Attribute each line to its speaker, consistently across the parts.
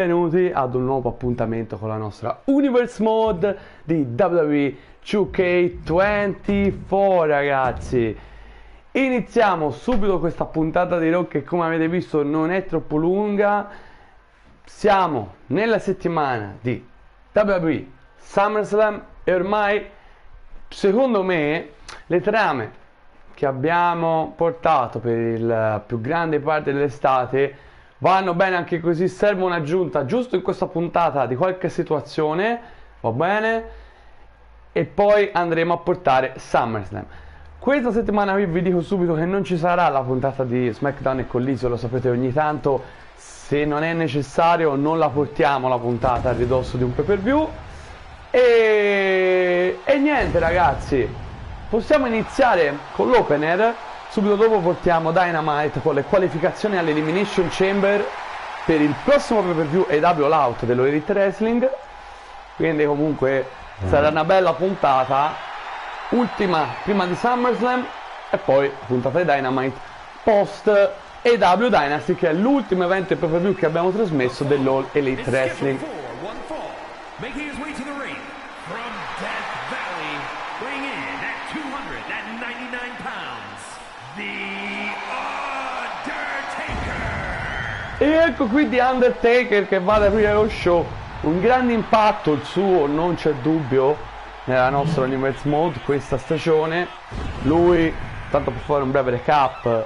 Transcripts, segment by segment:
Speaker 1: Benvenuti ad un nuovo appuntamento con la nostra Universe Mode di WWE 2K24, ragazzi. Iniziamo subito questa puntata di Raw che, come avete visto, non è troppo lunga. Siamo nella settimana di WWE SummerSlam e ormai, secondo me, le trame che abbiamo portato per la più grande parte dell'estate vanno bene anche così. Serve un'aggiunta giusto in questa puntata di qualche situazione, va bene? E poi andremo a portare SummerSlam. Questa settimana vi dico subito che non ci sarà la puntata di SmackDown e Collision, lo sapete, ogni tanto, se non è necessario, non la portiamo la puntata a ridosso di un pay-per-view. E niente, ragazzi, possiamo iniziare con l'opener. Subito dopo portiamo Dynamite con le qualificazioni all'Elimination Chamber per il prossimo pay-per-view AEW All Out dello Elite Wrestling. Quindi comunque sarà una bella puntata, ultima prima di SummerSlam, e poi puntata di Dynamite post AEW Dynasty, che è l'ultimo evento pay-per-view che abbiamo trasmesso dell'All Elite Wrestling. E ecco qui The Undertaker che va ad aprire lo show. Un grande impatto il suo, non c'è dubbio, nella nostra Universe Mode questa stagione. Lui, tanto per fare un breve recap,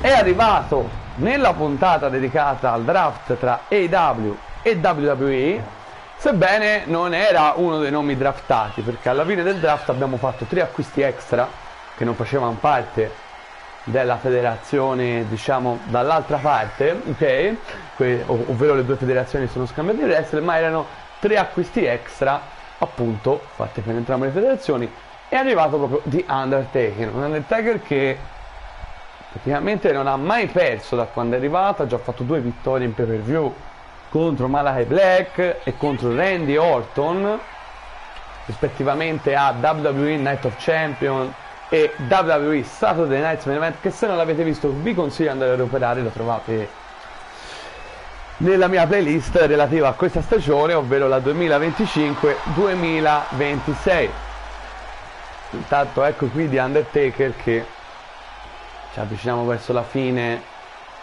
Speaker 1: è arrivato nella puntata dedicata al draft tra AEW e WWE, sebbene non era uno dei nomi draftati, perché alla fine del draft abbiamo fatto 3 acquisti extra che non facevano parte della federazione, diciamo, dall'altra parte, ok? Ovvero le due federazioni sono scambiate di wrestler, ma erano 3 acquisti extra, appunto, fatti per entrambe le federazioni. È arrivato proprio The Undertaker, un Undertaker che praticamente non ha mai perso da quando è arrivato. Ha già fatto 2 vittorie in pay-per-view contro Malachi Black e contro Randy Orton, rispettivamente a WWE Night of Champions e WWE Saturday Night Main Event, che se non l'avete visto vi consiglio di andare a recuperare, lo trovate nella mia playlist relativa a questa stagione, ovvero la 2025-2026. Intanto ecco qui The Undertaker che ci avviciniamo verso la fine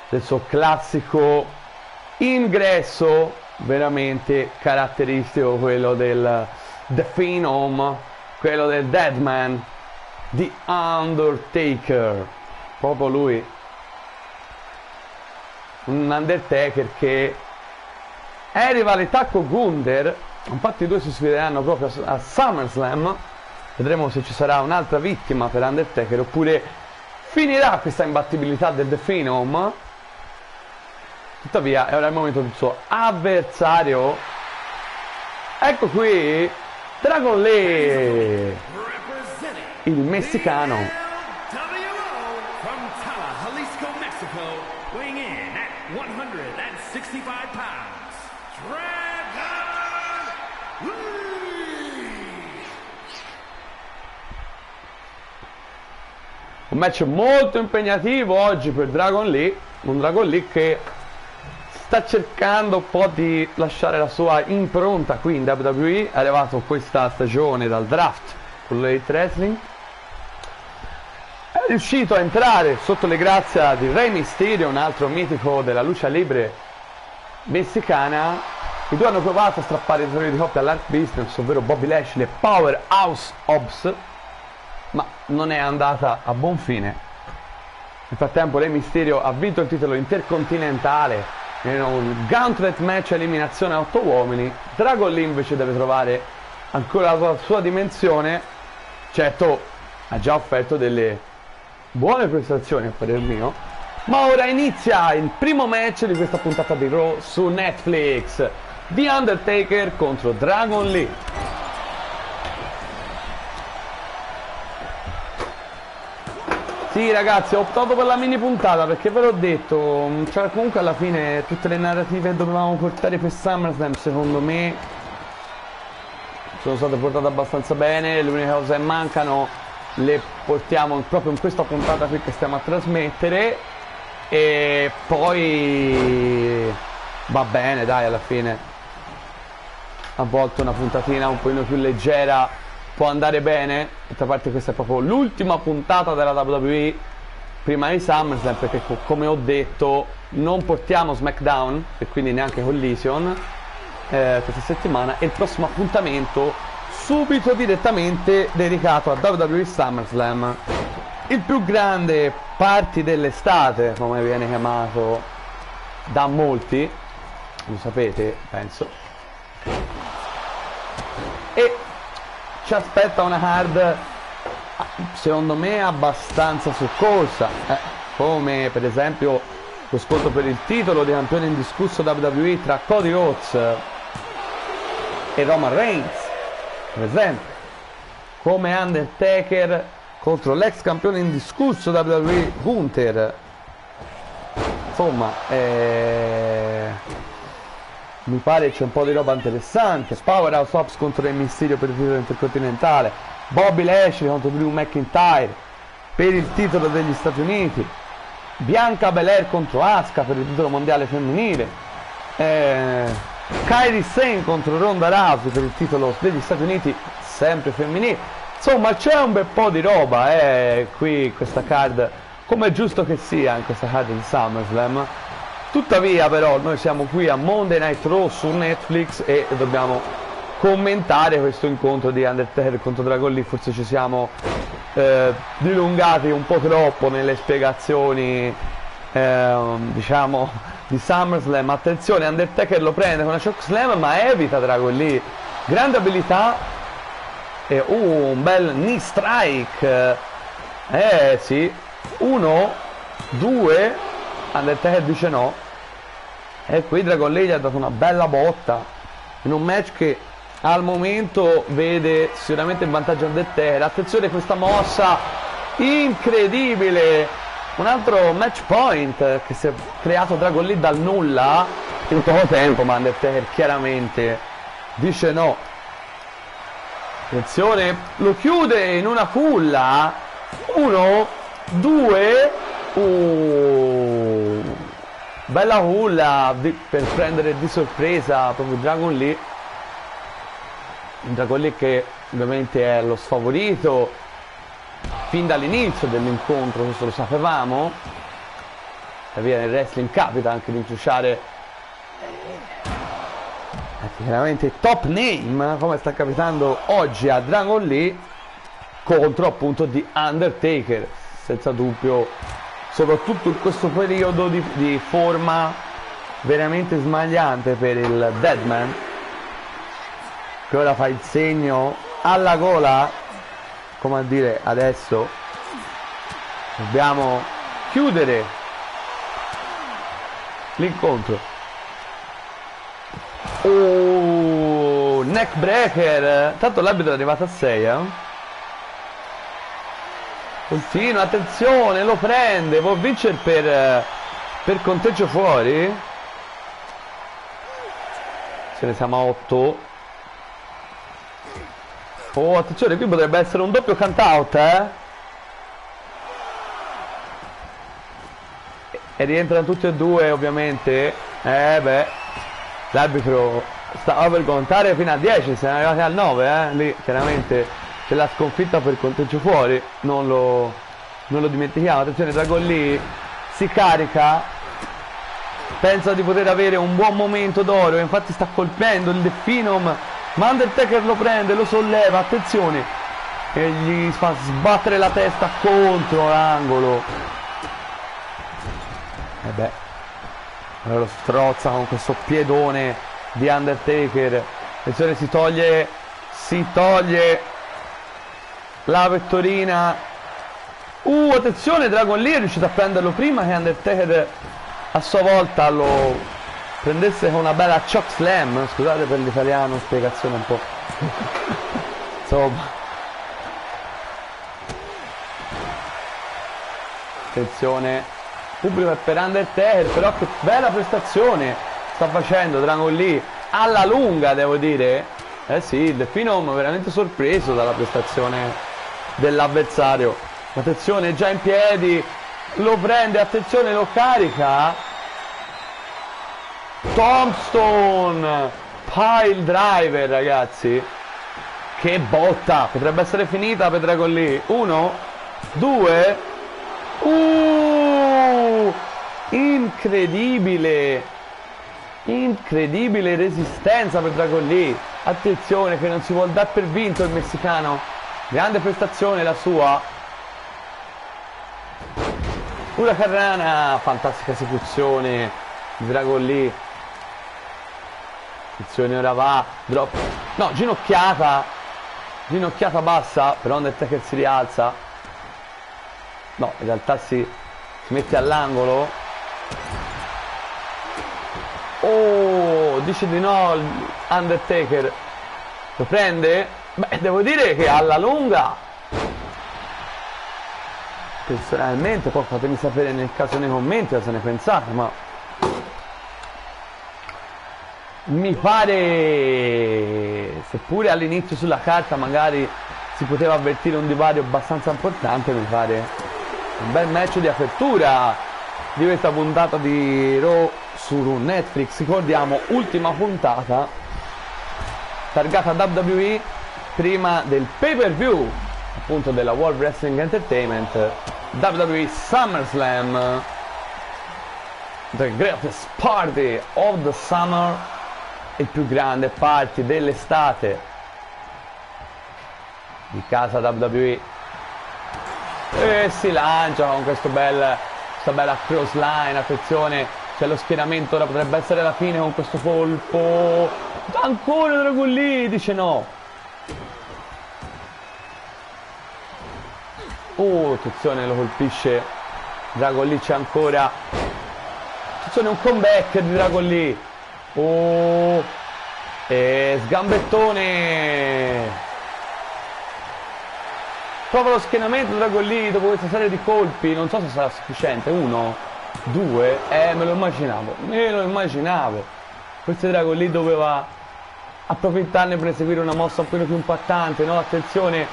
Speaker 1: del suo classico ingresso veramente caratteristico, quello del The Phenom, quello del Deadman, The Undertaker, proprio lui, un Undertaker che è in rivalità con Gunther. Infatti i due si sfideranno proprio a SummerSlam. Vedremo se ci sarà un'altra vittima per Undertaker oppure finirà questa imbattibilità del The Phenom. Tuttavia è ora il momento del suo avversario. Ecco qui Dragon Lee, il messicano. Un match molto impegnativo oggi per Dragon Lee, un Dragon Lee che sta cercando un po' di lasciare la sua impronta qui in WWE. È arrivato questa stagione dal draft con l'Elite Wrestling, è riuscito a entrare sotto le grazie di Rey Mysterio, un altro mitico della lucha libre messicana. I due hanno provato a strappare i tesori di coppia all'Art Business, ovvero Bobby Lashley e Powerhouse Hobbs, ma non è andata a buon fine. Nel frattempo Rey Mysterio ha vinto il titolo intercontinentale in un gauntlet match a eliminazione a 8 uomini. Dragon Lee invece deve trovare ancora la sua dimensione. Certo, ha già offerto delle buone prestazioni a parer mio, ma ora inizia il primo match di questa puntata di Raw su Netflix. The Undertaker contro Dragon Lee. Sì, ragazzi, ho optato per la mini puntata perché ve l'ho detto, cioè comunque alla fine tutte le narrative che dovevamo portare per SummerSlam secondo me sono state portate abbastanza bene. Le uniche cose che mancano le portiamo proprio in questa puntata qui che stiamo a trasmettere. E poi va bene, dai, alla fine a volte una puntatina un pochino più leggera può andare bene. D'altra parte questa è proprio l'ultima puntata della WWE prima di SummerSlam, perché come ho detto non portiamo SmackDown e quindi neanche Collision questa settimana, e il prossimo appuntamento subito direttamente dedicato a WWE SummerSlam, il più grande party dell'estate, come viene chiamato da molti, lo sapete, penso. E ci aspetta una card secondo me abbastanza succosa, come per esempio lo scontro per il titolo di campione indiscusso WWE tra Cody Rhodes e Roman Reigns, per esempio, come Undertaker contro l'ex campione indiscusso WWE Gunther. Insomma, mi pare c'è un po' di roba interessante. Powerhouse Hobbs contro Rey Mysterio per il titolo intercontinentale, Bobby Lashley contro Drew McIntyre per il titolo degli Stati Uniti, Bianca Belair contro Asuka per il titolo mondiale femminile, Kairi Sane contro Ronda Rousey per il titolo degli Stati Uniti sempre femminile. Insomma, c'è un bel po' di roba qui questa card, come è giusto che sia in questa card di SummerSlam. Tuttavia però noi siamo qui a Monday Night Raw su Netflix e dobbiamo commentare questo incontro di Undertaker contro Dragon Lee. Forse ci siamo dilungati un po' troppo nelle spiegazioni diciamo di SummerSlam. Attenzione, Undertaker lo prende con una chokeslam ma evita Dragon Lee, grande abilità, e un bel knee strike, sì, 1, 2, Undertaker dice no, e qui Dragon Lee gli ha dato una bella botta in un match che al momento vede sicuramente il vantaggio Undertaker. Attenzione, questa mossa incredibile, un altro match point che si è creato Dragon Lee dal nulla in poco tempo, ma Undertaker chiaramente dice no. Attenzione, lo chiude in una culla, 1, 2, bella culla per prendere di sorpresa proprio Dragon Lee. Dragon Lee che ovviamente è lo sfavorito fin dall'inizio dell'incontro, questo lo sapevamo, e via nel wrestling capita anche di incrociare chiaramente top name, come sta capitando oggi a Dragon Lee contro appunto The Undertaker, senza dubbio, soprattutto in questo periodo di forma veramente smagliante per il Deadman, che ora fa il segno alla gola, come a dire adesso dobbiamo chiudere l'incontro. Neck breaker, tanto l'arbitro è arrivato a 6, continua, attenzione, lo prende, può vincere per conteggio fuori, ce ne siamo a 8. Oh, attenzione, qui potrebbe essere un doppio count out, e rientrano tutti e due ovviamente. L'arbitro stava per contare fino a 10, siamo arrivati al 9, lì chiaramente c'è la sconfitta per conteggio fuori, non lo dimentichiamo. Attenzione, Dragon Lee si carica, pensa di poter avere un buon momento d'oro, infatti sta colpendo il The Phenom, ma Undertaker lo prende, lo solleva, attenzione, e gli fa sbattere la testa contro l'angolo. Allora lo strozza con questo piedone di Undertaker. Attenzione, si toglie la vetturina. Attenzione, Dragon Lee è riuscito a prenderlo prima che Undertaker a sua volta lo prendesse con una bella choke slam. Scusate per l'italiano, spiegazione un po' insomma. Attenzione, pubblico è per Undertaker, però che bella prestazione sta facendo Dragon Lee alla lunga, devo dire. Sì, il Phenom veramente sorpreso dalla prestazione dell'avversario. Attenzione, già in piedi, lo prende, attenzione, lo carica. Tombstone, pile driver, ragazzi. Che botta, potrebbe essere finita per Dragon Lee. 1, 2, incredibile, incredibile resistenza per Dragon Lee. Attenzione che non si vuol dar per vinto il messicano, grande prestazione la sua. Hurricanrana, fantastica esecuzione di Dragon Lee. Attenzione, ora va, drop, no, ginocchiata bassa, però Undertaker si rialza. No, in realtà si mette all'angolo. Oh, dice di no Undertaker. Lo prende? Beh, devo dire che alla lunga, personalmente, poi fatemi sapere nel caso nei commenti cosa ne pensate, ma mi pare, seppure all'inizio sulla carta magari si poteva avvertire un divario abbastanza importante, mi pare un bel match di apertura di questa puntata di Raw su Netflix. Ricordiamo, ultima puntata targata WWE prima del pay per view appunto della World Wrestling Entertainment, WWE SummerSlam, the greatest party of the summer, il più grande party dell'estate di casa WWE. E si lancia con questa bella cross line. Attenzione, c'è lo schieramento, ora potrebbe essere la fine con questo colpo. Ancora Dragon Lee, dice no. Attenzione, lo colpisce Dragon Lee, c'è ancora. Attenzione, un comeback di Dragon Lee. E sgambettone. Prova lo schienamento Dragon Lee dopo questa serie di colpi. Non so se sarà sufficiente. 1, 2, me lo immaginavo. Questo Dragon Lee doveva approfittarne per eseguire una mossa un po' più impattante, no? Attenzione.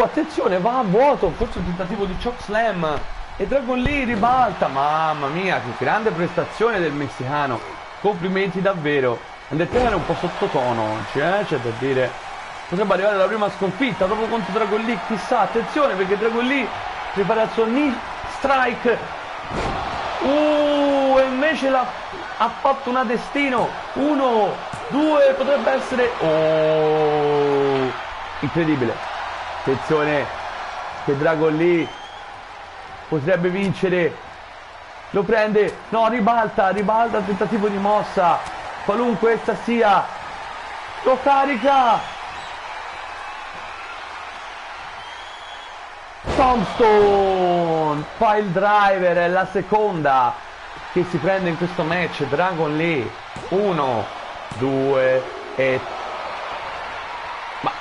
Speaker 1: Attenzione, va a vuoto. Forse un tentativo di chokeslam e Dragon Lee ribalta. Mamma mia, che grande prestazione del messicano. Complimenti davvero. Undertaker è un po' sottotono oggi, c'è da dire. Potrebbe arrivare la prima sconfitta proprio contro Dragon Lee, chissà. Attenzione, perché Dragon Lee prepara il suo knee strike. E invece ha fatto una destino. 1, 2, potrebbe essere. Incredibile. Attenzione che Dragon Lee potrebbe vincere. Lo prende, no, ribalta, tentativo di mossa, qualunque essa sia, lo carica. Tombstone, pile driver, è la seconda che si prende in questo match. Dragon Lee, 1, 2 e... ma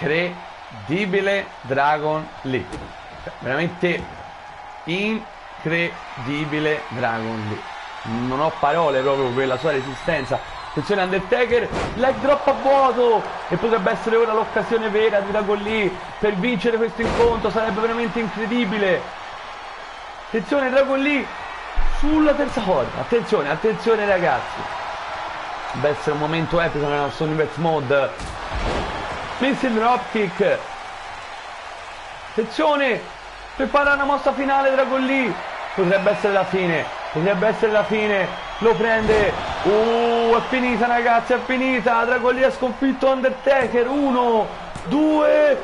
Speaker 1: incredibile Dragon Lee, veramente incredibile Dragon Lee, non ho parole proprio per la sua resistenza. Attenzione Undertaker, leg drop a vuoto, e potrebbe essere ora l'occasione vera di Dragon Lee per vincere questo incontro, sarebbe veramente incredibile. Attenzione Dragon Lee sulla terza corda, attenzione ragazzi, deve essere un momento epico nel nostro Universe Mode. Missile dropkick, attenzione, prepara una mossa finale Dragon Lee, potrebbe essere la fine, lo prende. È finita ragazzi, è finita. Dragon Lee ha sconfitto Undertaker. 1, 2,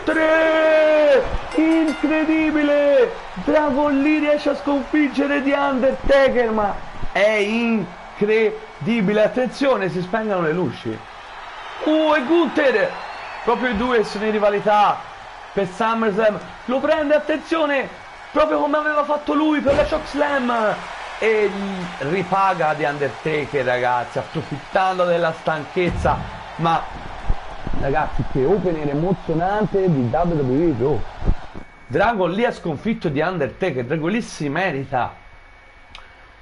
Speaker 1: 3, incredibile. Dragon Lee riesce a sconfiggere The Undertaker, ma è incredibile. Attenzione, si spengono le luci. E Gunther, proprio i due sono in rivalità per SummerSlam, lo prende, attenzione, proprio come aveva fatto lui per la chokeslam, e ripaga di Undertaker ragazzi, approfittando della stanchezza. Ma ragazzi, che opener emozionante di WWE Raw. Dragon Lee ha sconfitto di Undertaker. Dragon Lee si merita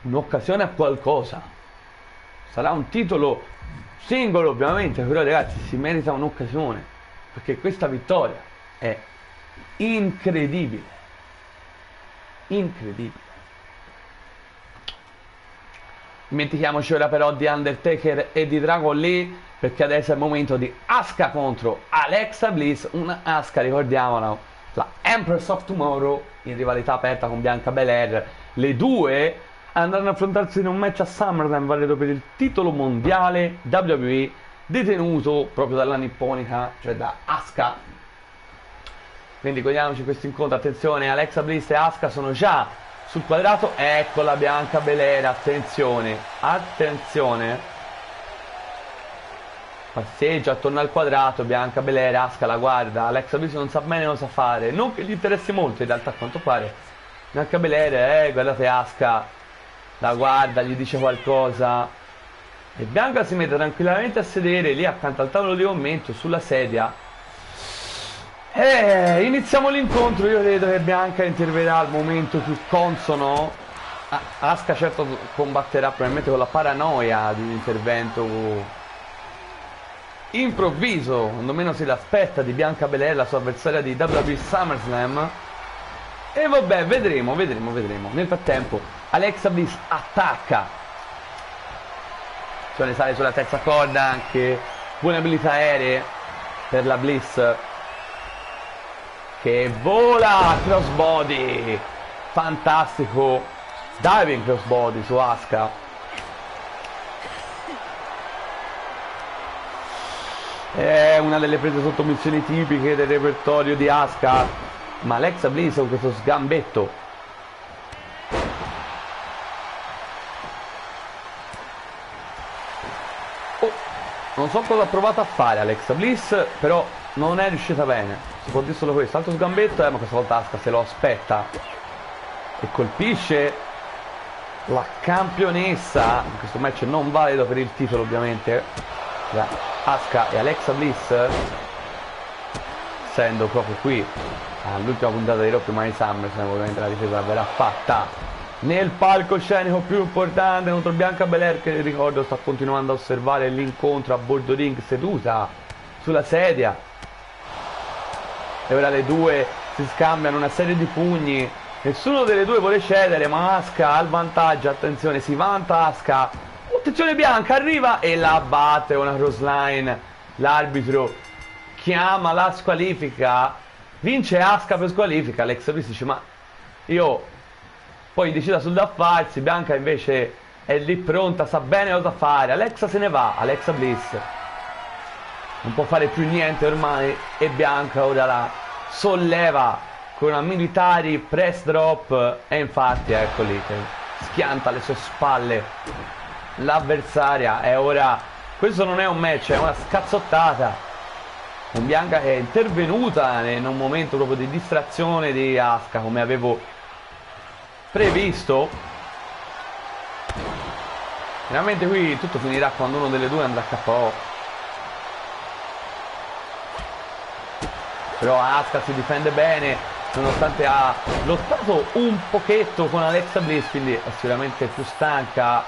Speaker 1: un'occasione a qualcosa, sarà un titolo singolo ovviamente, però ragazzi si merita un'occasione, perché questa vittoria è incredibile. Dimentichiamoci ora però di Undertaker e di Dragon Lee, perché adesso è il momento di Asuka contro Alexa Bliss. Una Asuka, ricordiamolo, la Empress of Tomorrow, in rivalità aperta con Bianca Belair. Le due andranno ad affrontarsi in un match a SummerSlam valido per il titolo mondiale WWE, detenuto proprio dalla nipponica, cioè da Asuka. Quindi godiamoci questo incontro. Attenzione, Alexa Bliss e Asuka sono già sul quadrato. Ecco la Bianca Belair, attenzione, attenzione, passeggia attorno al quadrato. Bianca Belair, Asuka la guarda. Alexa Bliss non sa bene cosa fare, non che gli interessi molto in realtà, a quanto pare. Bianca Belair, guardate Asuka, la guarda, gli dice qualcosa e Bianca si mette tranquillamente a sedere lì accanto al tavolo di commento sulla sedia. Iniziamo l'incontro. Io credo che Bianca interverrà al momento più consono. Asuka certo combatterà probabilmente con la paranoia di un intervento improvviso, quando meno si l'aspetta, di Bianca Belair, la sua avversaria di WWE SummerSlam. E vabbè, vedremo. Nel frattempo Alexa Bliss attacca, cioè ne sale sulla terza corda, anche buone abilità aeree per la Bliss, che vola, crossbody, fantastico, diving crossbody su Asuka. È una delle prese sottomissioni tipiche del repertorio di Asuka, ma Alexa Bliss con questo sgambetto. Non so cosa ha provato a fare Alexa Bliss, però non è riuscita bene. Si può dire solo questo. Altro sgambetto, ma questa volta Asuka se lo aspetta e colpisce la campionessa. In questo match non valido per il titolo, ovviamente, Asuka e Alexa Bliss, essendo proprio qui all'ultima puntata di Raw prima di SummerSlam, ovviamente la difesa verrà fatta nel palcoscenico più importante contro Bianca Belair, che ricordo sta continuando a osservare l'incontro a bordo ring seduta sulla sedia. E ora le due si scambiano una serie di pugni, nessuno delle due vuole cedere, ma Asuka ha il vantaggio. Attenzione, si vanta Asuka. Attenzione, Bianca arriva e la batte una crossline. L'arbitro chiama la squalifica, vince Asuka per squalifica. Alexa Bliss dice ma io poi decida sul da farsi. Bianca invece è lì pronta, sa bene cosa fare. Alexa se ne va, Alexa Bliss non può fare più niente ormai, e Bianca ora la solleva con una military press drop, e infatti ecco lì che schianta alle sue spalle l'avversaria. E ora questo non è un match, è una scazzottata con Bianca che è intervenuta in un momento proprio di distrazione di Asuka, come avevo previsto. Veramente qui tutto finirà quando uno delle due andrà a KO. Però Asuka si difende bene, nonostante ha lottato un pochetto con Alexa Bliss, quindi è sicuramente più stanca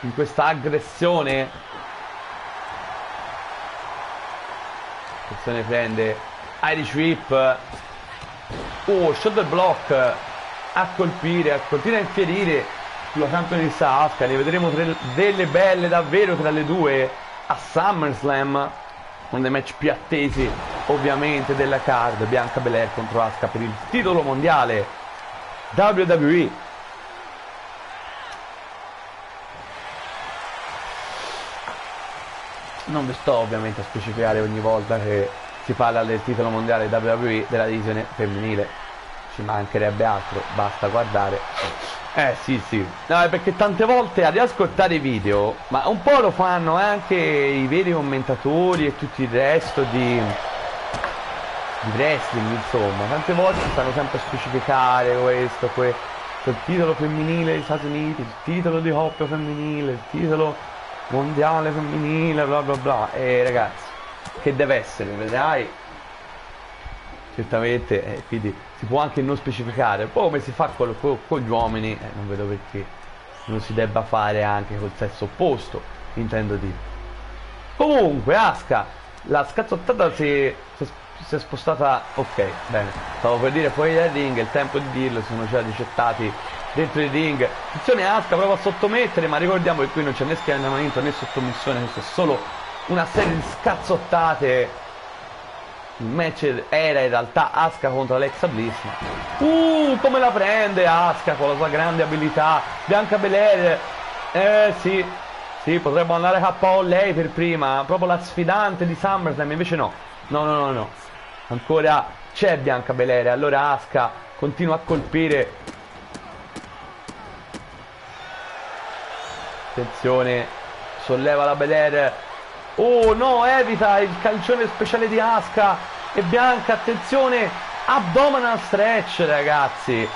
Speaker 1: in questa aggressione. Attenzione, prende Irish Whip, shoulder block a colpire, continua a infierire sulla campionessa Asuka. Ne vedremo delle belle davvero tra le due a SummerSlam, uno dei match più attesi ovviamente della card. Bianca Belair contro Asuka per il titolo mondiale WWE. Non vi sto ovviamente a specificare ogni volta che si parla del titolo mondiale WWE della divisione femminile, ci mancherebbe altro, basta guardare. Sì, no, è perché tante volte a riascoltare i video, ma un po' lo fanno anche i veri commentatori e tutto il resto di wrestling, insomma, tante volte stanno sempre a specificare questo, quel titolo femminile degli Stati Uniti, il titolo di coppia femminile, il titolo mondiale femminile, bla bla bla. E ragazzi, che deve essere, vedrai, certamente, quindi si può anche non specificare, poi come si fa con gli uomini, non vedo perché non si debba fare anche col sesso opposto, intendo dire. Comunque Asuka, la scazzottata si è spostata, ok, bene, stavo per dire fuori dal ring, è il tempo di dirlo, sono già ricettati dentro il ring. Attenzione, Asuka prova a sottomettere, ma ricordiamo che qui non c'è né schienamento né sottomissione, questo è solo una serie di scazzottate. Il match era in realtà Asuka contro Alexa Bliss. Come la prende Asuka con la sua grande abilità. Bianca Belair, sì, potrebbe andare KO lei per prima, proprio la sfidante di SummerSlam, invece no. No. Ancora c'è Bianca Belair, allora Asuka continua a colpire. Attenzione, solleva la Belair. Oh no, evita il calcione speciale di Asuka. E Bianca, attenzione, abdominal stretch, ragazzi.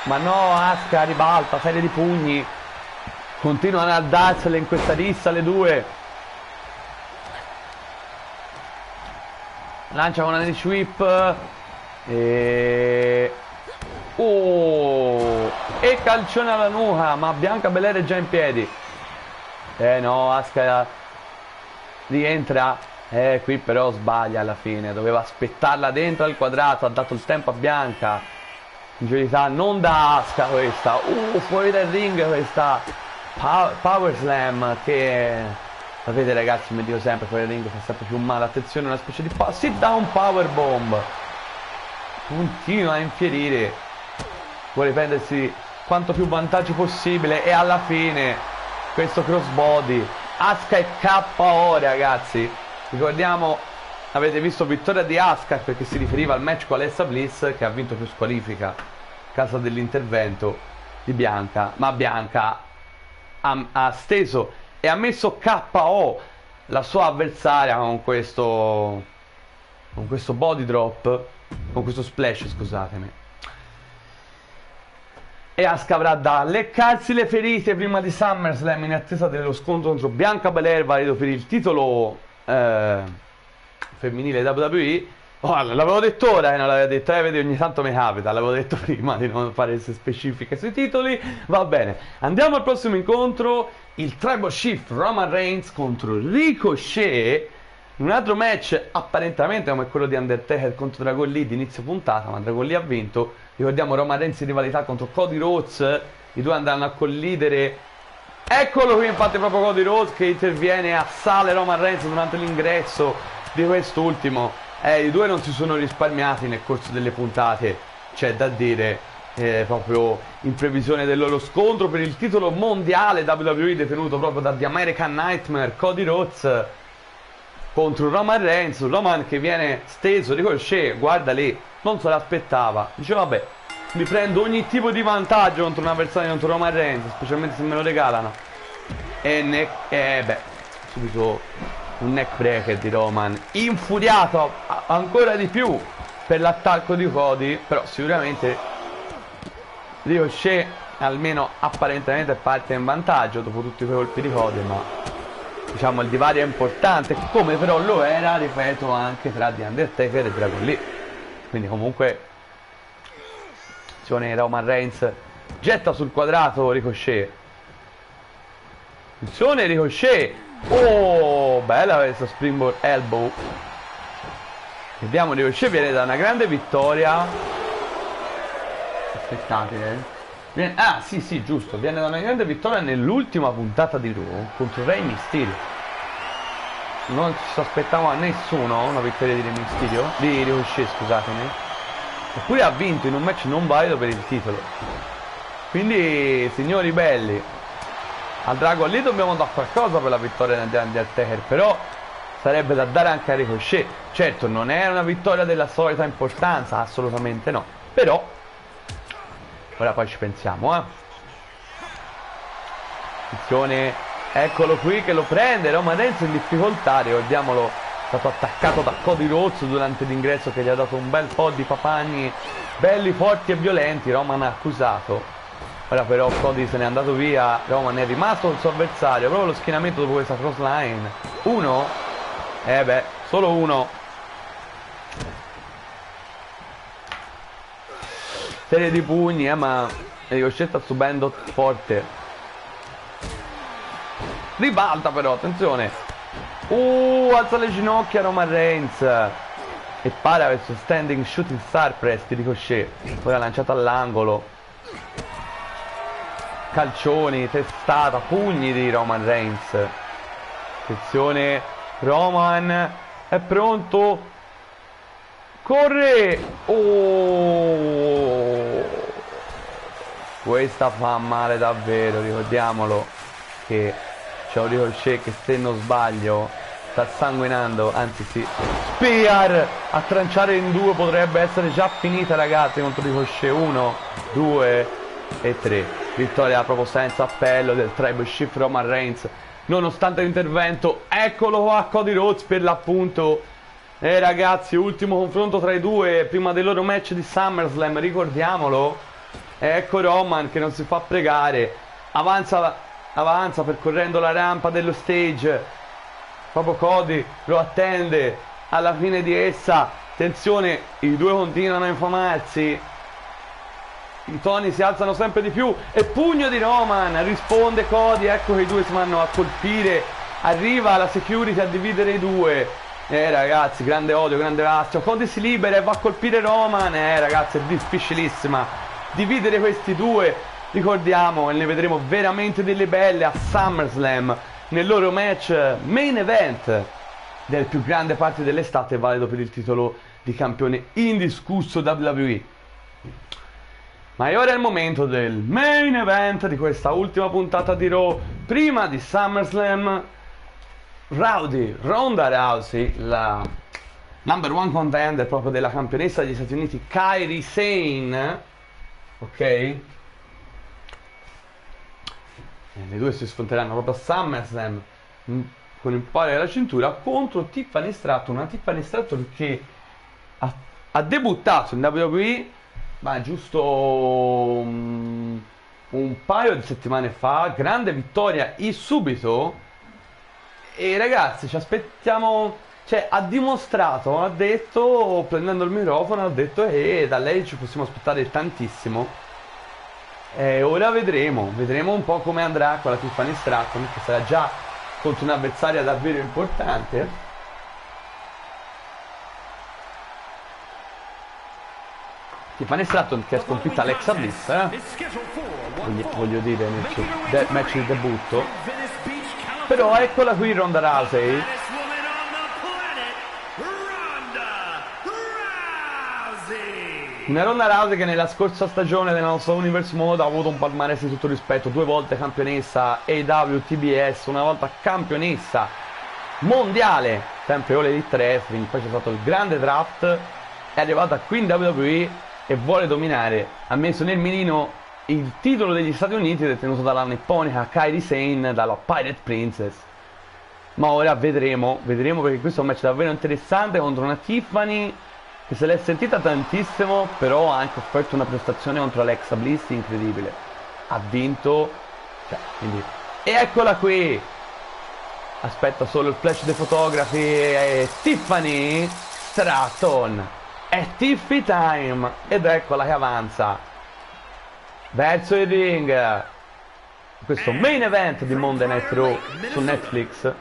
Speaker 1: Ma no, Asuka ribalta, serie di pugni. Continuano a darsele in questa rissa le due. Lancia una knee sweep. E calcione alla nuca, ma Bianca Belair è già in piedi. No, Asuka rientra. Qui però sbaglia alla fine. Doveva aspettarla dentro al quadrato. Ha dato il tempo a Bianca. Ingenuità non da Asuka questa. Fuori dal ring questa Power Slam che... Sapete ragazzi, mi dico sempre, fuori dal ring fa sempre più male. Attenzione, una specie di sit down power bomb. Continua a infierire. Vuole prendersi quanto più vantaggi possibile. E alla fine questo crossbody. Asuka è KO, ragazzi. Ricordiamo, avete visto vittoria di Asuka perché si riferiva al match con Alexa Bliss, che ha vinto più squalifica a causa dell'intervento di Bianca. Ma Bianca ha steso e ha messo KO la sua avversaria con questo body drop, con questo splash, scusatemi. E Asuka avrà da leccarsi le ferite prima di SummerSlam in attesa dello scontro contro Bianca Belair, valido per il titolo femminile WWE. L'avevo detto ora che non l'avevo detto, vedi, ogni tanto mi capita, l'avevo detto prima di non fare specifiche sui titoli. Va bene, andiamo al prossimo incontro, il Tribal Chief Roman Reigns contro Ricochet. Un altro match apparentemente come quello di Undertaker contro Dragon Lee di inizio puntata, ma Dragon Lee ha vinto. Ricordiamo Roman Reigns in rivalità contro Cody Rhodes, i due andranno a collidere. Eccolo qui infatti proprio Cody Rhodes che interviene e assale Roman Reigns durante l'ingresso di quest'ultimo. I due non si sono risparmiati nel corso delle puntate, c'è da dire, proprio in previsione del loro scontro per il titolo mondiale WWE detenuto proprio da The American Nightmare, Cody Rhodes contro Roman Reigns. Roman che viene steso, Ricochet, guarda lì, non se l'aspettava, dice vabbè, mi prendo ogni tipo di vantaggio contro un avversario, contro Roman Reigns, specialmente se me lo regalano. Subito un neck breaker di Roman, infuriato ancora di più per l'attacco di Cody, però sicuramente Ricochet almeno apparentemente parte in vantaggio dopo tutti quei colpi di Cody, ma diciamo il divario è importante, come però lo era, ripeto, anche tra The Undertaker e Dragon Lee. Quindi comunque Roman Reigns getta sul quadrato Ricochet. Attenzione Ricochet. Oh, bella questa Springboard Elbow. Vediamo, Ricochet viene da una grande vittoria. Aspettate, sì, giusto. Viene da una grande vittoria nell'ultima puntata di Raw contro Rey Mysterio. Non ci sospettava a nessuno una vittoria di Rey Mysterio, di Ricochet, scusatemi. Eppure ha vinto in un match non valido per il titolo. Quindi, signori belli, al Dragon Lee dobbiamo dare qualcosa per la vittoria di Undertaker, però sarebbe da dare anche a Ricochet. Certo, non è una vittoria della solita importanza, assolutamente no, però ora poi ci pensiamo, Attenzione, eccolo qui che lo prende Roman Reigns in difficoltà, ricordiamolo, è stato attaccato da Cody Rhodes durante l'ingresso che gli ha dato un bel po' di papagni belli, forti e violenti. Roman ha accusato. Ora però Cody se n'è andato via, Roman è rimasto col suo avversario, proprio lo schienamento dopo questa crossline. Uno? Solo uno. Serie di pugni, ma Ricochet sta subendo forte. Ribalta però, attenzione. Alza le ginocchia Roman Reigns. E para questo standing shooting star press di Ricochet. Ora lanciato all'angolo. calcioni, testata, pugni di Roman Reigns. Attenzione, Roman è pronto, corre, oh, questa fa male davvero, ricordiamolo che c'è un Ricochet che, se non sbaglio, sta sanguinando, anzi sì, Spear a tranciare in due, potrebbe essere già finita, ragazzi, contro Ricochet. 1, 2 e 3, vittoria proprio senza appello del Tribal Chief Roman Reigns, nonostante l'intervento. Eccolo qua, Cody Rhodes per l'appunto. Ragazzi, ultimo confronto tra i due prima del loro match di SummerSlam, ricordiamolo. Ecco Roman che non si fa pregare, avanza percorrendo la rampa dello stage, proprio Cody lo attende alla fine di essa. Attenzione, i due continuano a infamarsi, i toni si alzano sempre di più e pugno di Roman, risponde Cody. Ecco che i due si vanno a colpire, arriva la security a dividere i due. Ragazzi, grande odio, grande astio. Cody si libera e va a colpire Roman. Ragazzi, è difficilissima dividere questi due. Ricordiamo, e ne vedremo veramente delle belle a SummerSlam, nel loro match main event del più grande party dell'estate, valido per il titolo di campione indiscusso WWE. Ma è ora il momento del main event di questa ultima puntata di Raw prima di SummerSlam. Ronda Rousey, la number one contender proprio della campionessa degli Stati Uniti, Kairi Sane, ok? Le due si sfronteranno proprio a SummerSlam con il palo della cintura contro Tiffany Stratton, una Tiffany Stratton che ha debuttato in WWE ma giusto un paio di settimane fa, grande vittoria subito. E ragazzi, ci aspettiamo, cioè ha dimostrato, ha detto, prendendo il microfono, ha detto che da lei ci possiamo aspettare tantissimo. E ora vedremo un po' come andrà con la Tiffany Stratton, che sarà già contro un'avversaria davvero importante. Tiffany Stratton che ha sconfitto Alexa Bliss, voglio dire, nel match di debutto. Però eccola qui Ronda Rousey. Una Ronda Rousey che nella scorsa stagione della nostra Universe Mode ha avuto un palmarès di tutto rispetto, 2 volte campionessa AEW TBS, una volta campionessa mondiale, sempre All Elite Wrestling, poi c'è stato il grande draft, è arrivata qui in WWE e vuole dominare. Ha messo nel mirino il titolo degli Stati Uniti detenuto dalla nipponica Kairi Sane, dalla Pirate Princess. Ma ora vedremo perché questo è un match davvero interessante contro una Tiffany che se l'è sentita tantissimo, però ha anche offerto una prestazione contro Alexa Bliss incredibile. Ha vinto, quindi. E eccola qui! Aspetta solo il flash dei fotografi. E Tiffany Stratton. È Tiffy time! Ed eccola che avanza verso il ring, questo main event di Monday Night Raw su Netflix.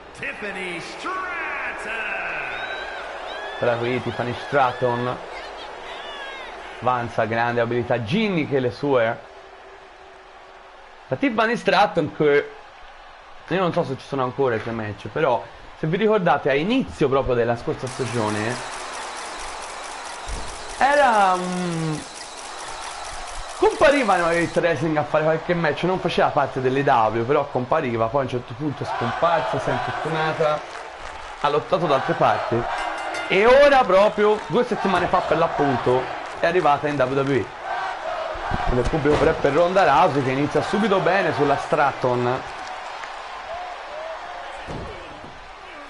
Speaker 1: Ora qui Tiffany Stratton avanza, grande abilità, Ginny che le sue. La Tiffany Stratton che io non so se ci sono ancora i suoi match, però se vi ricordate a inizio proprio della scorsa stagione era compariva in Elite Wrestling a fare qualche match, non faceva parte dell'EW, però compariva, poi a un certo punto è scomparsa, si è infortunata, ha lottato da altre parti e ora proprio 2 settimane fa per l'appunto è arrivata in WWE. Con il pubblico per Ronda Rousey che inizia subito bene sulla Stratton,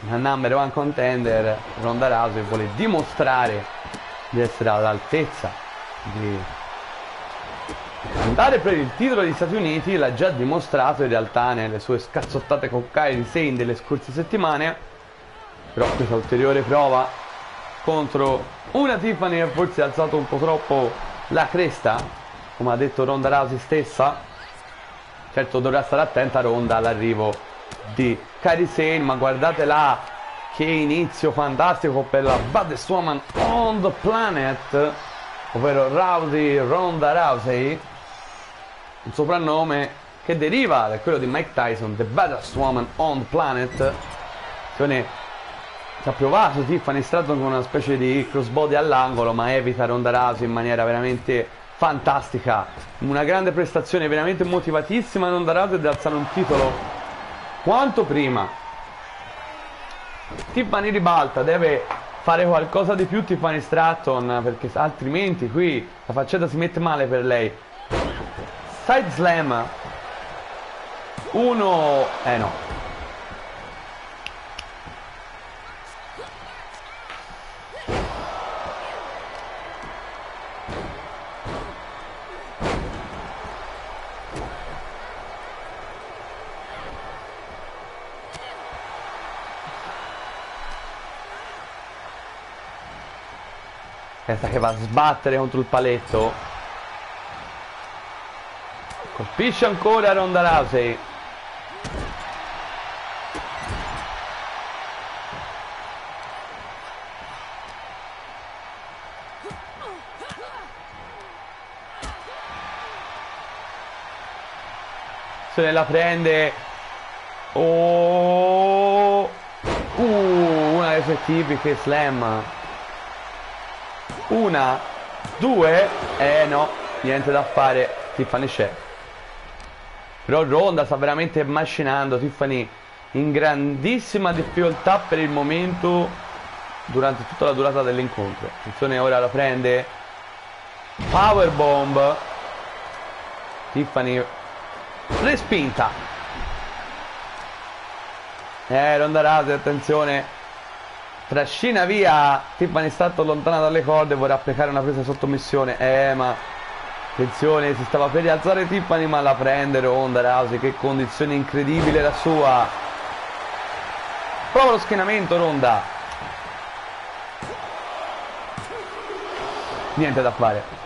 Speaker 1: la number one contender. Ronda Rousey vuole dimostrare di essere all'altezza di andare per il titolo degli Stati Uniti, l'ha già dimostrato in realtà nelle sue scazzottate con Kairi Sane delle scorse settimane, però questa ulteriore prova contro una Tiffany che forse ha alzato un po' troppo la cresta, come ha detto Ronda Rousey stessa. Certo dovrà stare attenta Ronda all'arrivo di Kairi Sane, ma guardate là che inizio fantastico per la baddest woman on the planet, ovvero Ronda Rousey, un soprannome che deriva da quello di Mike Tyson, The Baddest Woman on the Planet. Ci ha provato Tiffany Stratton con una specie di crossbody all'angolo, ma evita Ronda Rousey in maniera veramente fantastica. Una grande prestazione, veramente motivatissima Ronda Rousey ad alzare un titolo quanto prima. Tiffany ribalta, deve fare qualcosa di più Tiffany Stratton, perché altrimenti qui la faccetta si mette male per lei. Side slam. No. Questa che va a sbattere contro il paletto. Colpisce ancora Ronda Rousey. Se ne la prende. Oh, una delle sue tipiche slam. Una, due, no, niente da fare. Tiffany c'è. Però Ronda sta veramente macinando. Tiffany in grandissima difficoltà per il momento durante tutta la durata dell'incontro. Attenzione, ora la prende. Powerbomb. Tiffany respinta. Ronda Rousey, attenzione. Trascina via Tiffany Stratton lontana dalle corde. Vorrà applicare una presa sottomissione. Ma attenzione, si stava per rialzare Tiffany, ma la prende Ronda Rousey. Che condizione incredibile la sua. Prova lo schienamento Ronda. Niente da fare.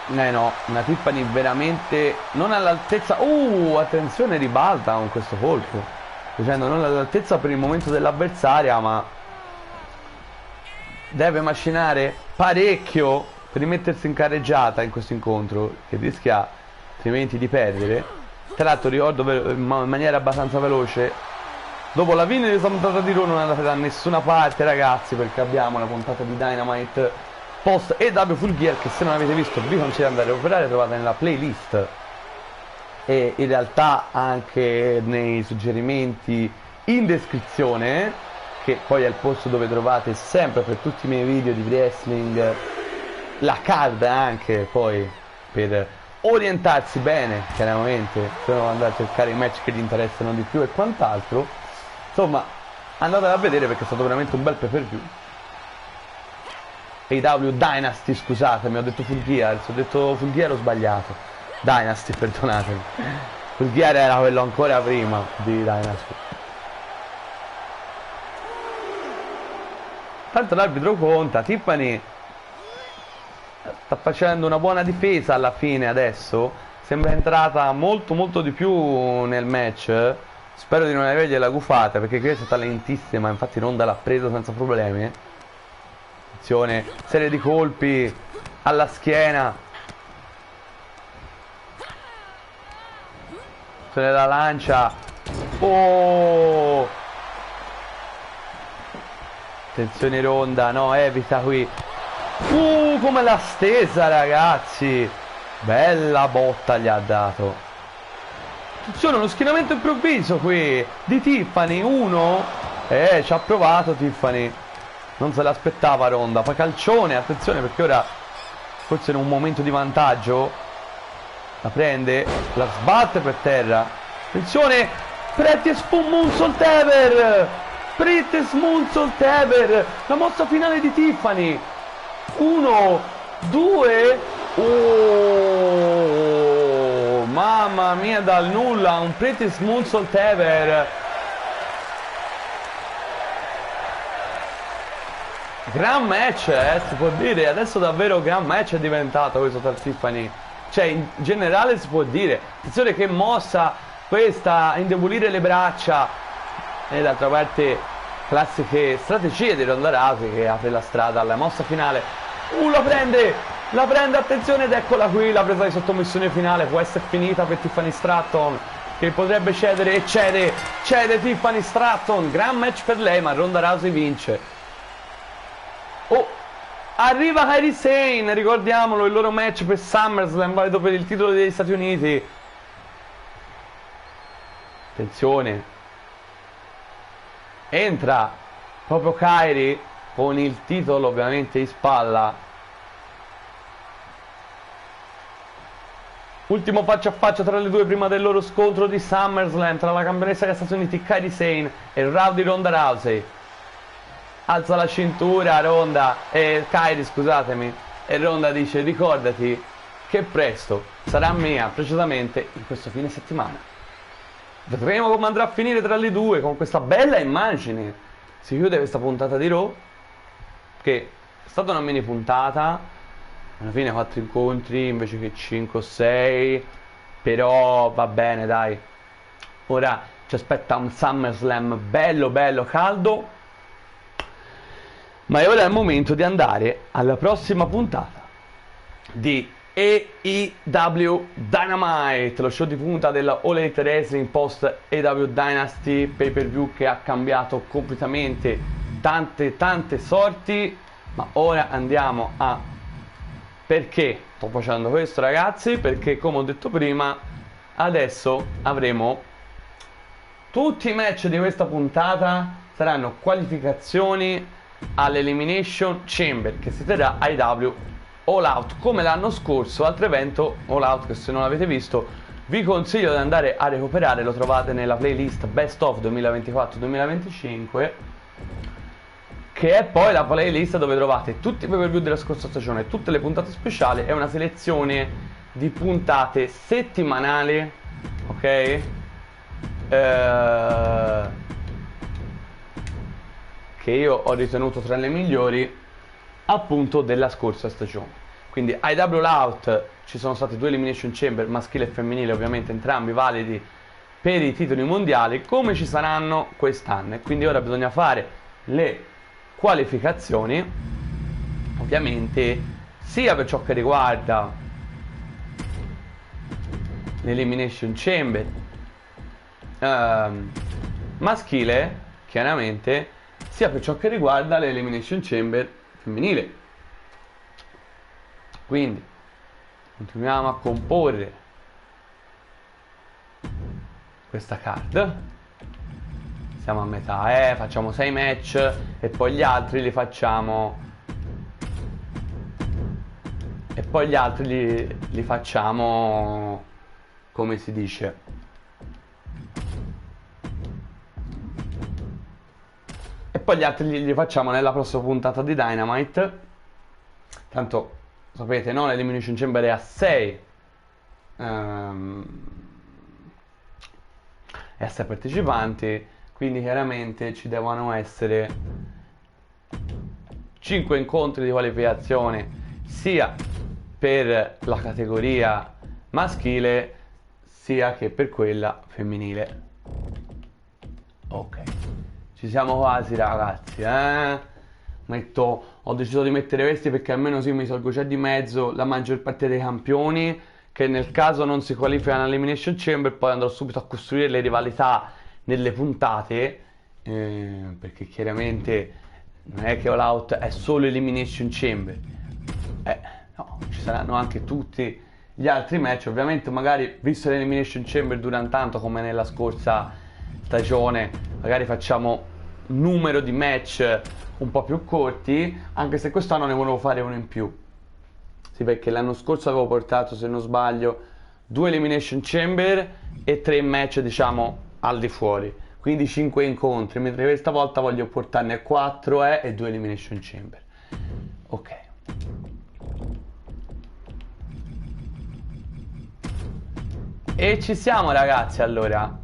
Speaker 1: No, una Tiffany veramente non all'altezza. Attenzione, ribalta con questo colpo, dicendo non all'altezza per il momento dell'avversaria, ma deve macinare parecchio per rimettersi in carreggiata in questo incontro, che rischia altrimenti di perdere. Tra l'altro ricordo in maniera abbastanza veloce, dopo la fine della puntata di Raw non andate da nessuna parte ragazzi, perché abbiamo la puntata di Dynamite post EW Full Gear, che se non avete visto vi consiglio di andare a recuperare, trovate nella playlist e in realtà anche nei suggerimenti in descrizione, che poi è il posto dove trovate sempre per tutti i miei video di wrestling la card, anche poi per orientarsi bene chiaramente, se no andare a cercare i match che vi interessano di più e quant'altro. Insomma, andate a vedere perché è stato veramente un bel pay-per-view. AEW Dynasty, scusatemi, ho detto Full Gear, se ho detto Full Gear ho sbagliato. Dynasty, perdonatemi. Full Gear era quello ancora prima di Dynasty. Tanto l'arbitro conta. Tiffany sta facendo una buona difesa alla fine adesso. Sembra entrata molto di più nel match. Spero di non avergliela gufata, perché qui è stata lentissima. Infatti Ronda l'ha preso senza problemi. Attenzione, serie di colpi alla schiena. Se ne la lancia. Attenzione Ronda, no, evita qui. Come l'ha stesa ragazzi. Bella botta gli ha dato. Attenzione, uno schienamento improvviso qui di Tiffany. Ci ha provato Tiffany. Non se l'aspettava Ronda. Fa calcione, attenzione, perché ora forse in un momento di vantaggio la prende, la sbatte per terra. Attenzione, Pretty Moonsault Ever. Pretty Moonsault Ever. La mossa finale di Tiffany. 1, 2. Mamma mia, dal nulla un Pretty Moonsault Ever. Gran match, si può dire. Adesso davvero gran match è diventato questo tra Tiffany. Cioè, in generale si può dire. Attenzione che mossa questa, indebolire le braccia. E d'altra parte, classiche strategie di Ronda Rousey, che apre la strada alla mossa finale. La prende, attenzione, ed eccola qui, la presa di sottomissione finale, può essere finita per Tiffany Stratton, che potrebbe cedere e cede Tiffany Stratton, gran match per lei, ma Ronda Rousey vince. Oh, arriva Kairi Sane, ricordiamolo, il loro match per SummerSlam, valido per il titolo degli Stati Uniti. Attenzione, entra proprio Kairi con il titolo ovviamente in spalla. Ultimo faccia a faccia tra le due prima del loro scontro di SummerSlam tra la campionessa degli Stati Uniti Kairi Sane e Rowdy Ronda Rousey. Alza la cintura Ronda, Kairi, scusatemi, e Ronda dice: ricordati che presto sarà mia, precisamente in questo fine settimana. Vedremo come andrà a finire tra le due con questa bella immagine. Si chiude questa puntata di Raw, che è stata una mini puntata. Alla fine 4 incontri invece che 5 o 6, però va bene, dai. Ora ci aspetta un SummerSlam bello bello caldo, ma ora è il momento di andare alla prossima puntata di AEW Dynamite, lo show di punta della All Elite Wrestling post AEW Dynasty, pay per view che ha cambiato completamente tante sorti. Ma ora andiamo a... Perché sto facendo questo, ragazzi? Perché, come ho detto prima, adesso avremo tutti i match di questa puntata saranno qualificazioni all'Elimination Chamber che si terrà a AEW All Out, come l'anno scorso, altro evento All Out che, se non l'avete visto, vi consiglio di andare a recuperare. Lo trovate nella playlist Best of 2024-2025, che è poi la playlist dove trovate tutti i pay per view della scorsa stagione, tutte le puntate speciali e una selezione di puntate settimanali, ok? Che io ho ritenuto tra le migliori, appunto, della scorsa stagione. Quindi ai Double Out ci sono stati 2 Elimination Chamber, maschile e femminile, ovviamente entrambi validi per i titoli mondiali, come ci saranno quest'anno. E quindi ora bisogna fare le qualificazioni, ovviamente, sia per ciò che riguarda l'Elimination Chamber maschile, chiaramente, sia per ciò che riguarda l'Elimination Chamber femminile. Quindi continuiamo a comporre questa card. Siamo a metà, facciamo 6 match e poi gli altri li facciamo come si dice, e poi gli altri li facciamo nella prossima puntata di Dynamite. Tanto sapete, no? L'Elimination Chamber è a 6 è a 6 partecipanti, quindi chiaramente ci devono essere 5 incontri di qualificazione sia per la categoria maschile sia che per quella femminile. Ok, ci siamo quasi, ragazzi, ho deciso di mettere questi perché almeno sì, mi tolgo già di mezzo la maggior parte dei campioni, che nel caso non si qualificano all'Elimination Chamber poi andrò subito a costruire le rivalità nelle puntate, perché chiaramente non è che All Out è solo Elimination Chamber, no, ci saranno anche tutti gli altri match. Ovviamente magari, visto l'Elimination Chamber dura tanto come nella scorsa stagione, magari facciamo un numero di match un po' più corti, anche se quest'anno ne volevo fare uno in più. Sì, perché l'anno scorso avevo portato, se non sbaglio, 2 Elimination Chamber e 3 match, diciamo, al di fuori, quindi 5 incontri, mentre questa volta voglio portarne 4 e 2 Elimination Chamber. Ok, e ci siamo, ragazzi. Allora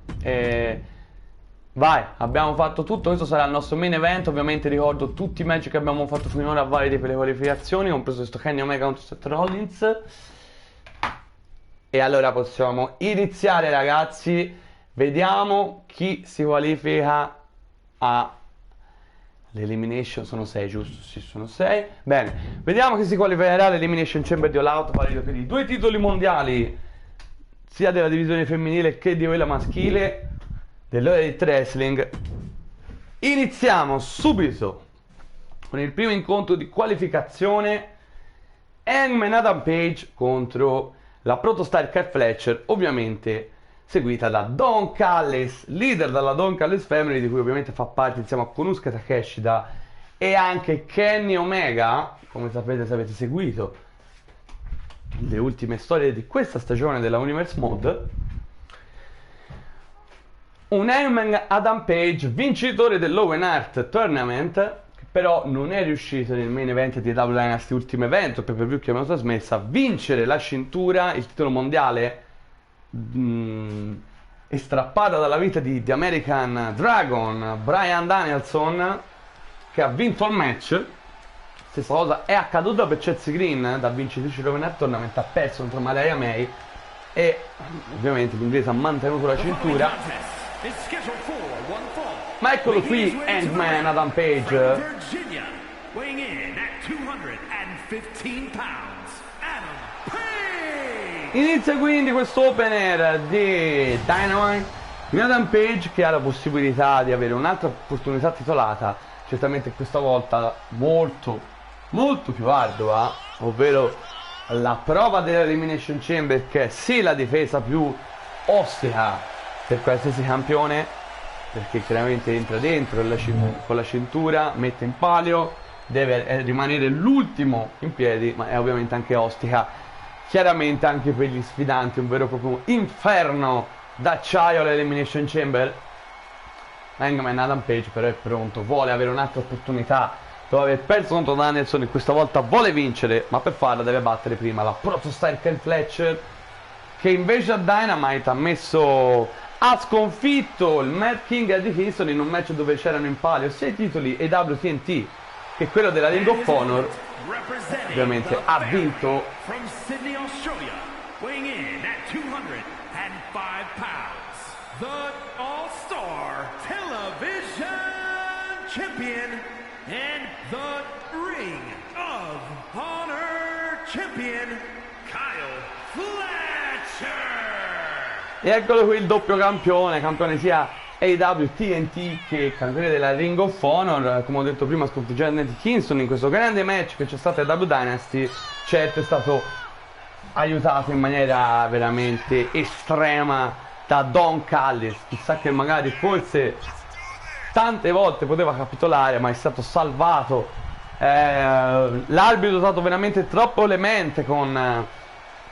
Speaker 1: vai, abbiamo fatto tutto. Questo sarà il nostro main event. Ovviamente ricordo tutti i match che abbiamo fatto finora validi per le qualificazioni, compreso questo Kenny Omega contro Seth Rollins. E allora possiamo iniziare, ragazzi. Vediamo chi si qualifica L'elimination sono 6, giusto? Sì, sono 6. Bene, vediamo che si qualificherà l'Elimination Chamber di All Out, valido per i 2 titoli mondiali, sia della divisione femminile che di quella maschile, dell'Elite Wrestling. Iniziamo subito con il primo incontro di qualificazione. Hangman Adam Page contro la protostar Kyle Fletcher, ovviamente seguita da Don Callis, leader della Don Callis Family, di cui ovviamente fa parte insieme a Konosuke Takeshita e anche Kenny Omega, come sapete se avete seguito le ultime storie di questa stagione della Universe Mod. Un Hangman Adam Page vincitore dell'Owen Hart Tournament, che però non è riuscito nel main event di W Dynasty Ultimo Evento, per più che abbiamo trasmessa, a vincere la cintura, il titolo mondiale, estrappata dalla vita di The American Dragon, Bryan Danielson, che ha vinto il match. Stessa cosa è accaduta per Chelsea Green, da vincitrice dell'Owen Hart Tournament, ha perso contro Mariah May e ovviamente l'inglese ha mantenuto la cintura. Ma eccolo qui Hangman Adam Page. Inizia quindi questo opener di Dynamite con Adam Page, che ha la possibilità di avere un'altra opportunità titolata, certamente questa volta molto più ardua, ovvero la prova dell'Elimination Chamber, che è sì la difesa più ostica per qualsiasi campione, perché chiaramente entra dentro con la cintura, mette in palio, deve rimanere l'ultimo in piedi, ma è ovviamente anche ostica chiaramente anche per gli sfidanti, un vero e proprio inferno d'acciaio all'Elimination Chamber. Hangman Adam Page però è pronto, vuole avere un'altra opportunità dopo aver perso contro Danielson, e questa volta vuole vincere, ma per farlo deve battere prima la protostar Kyle Fletcher, che invece a Dynamite ha sconfitto il Mad King Eddie Kingston in un match dove c'erano in palio sia i titoli EWTNT che quello della Ring of Honor. Ovviamente ha vinto.
Speaker 2: Champion and the Ring of Honor Champion Kyle Fletcher.
Speaker 1: E eccolo qui il doppio campione sia AEW TNT che campione della Ring of Honor. Come ho detto prima, sconfiggendo Eddie Kingston in questo grande match che c'è stato a AEW Dynasty. Certo, è stato aiutato in maniera veramente estrema da Don Callis, chissà che magari forse tante volte poteva capitolare, ma è stato salvato. L'arbitro è stato veramente troppo clemente con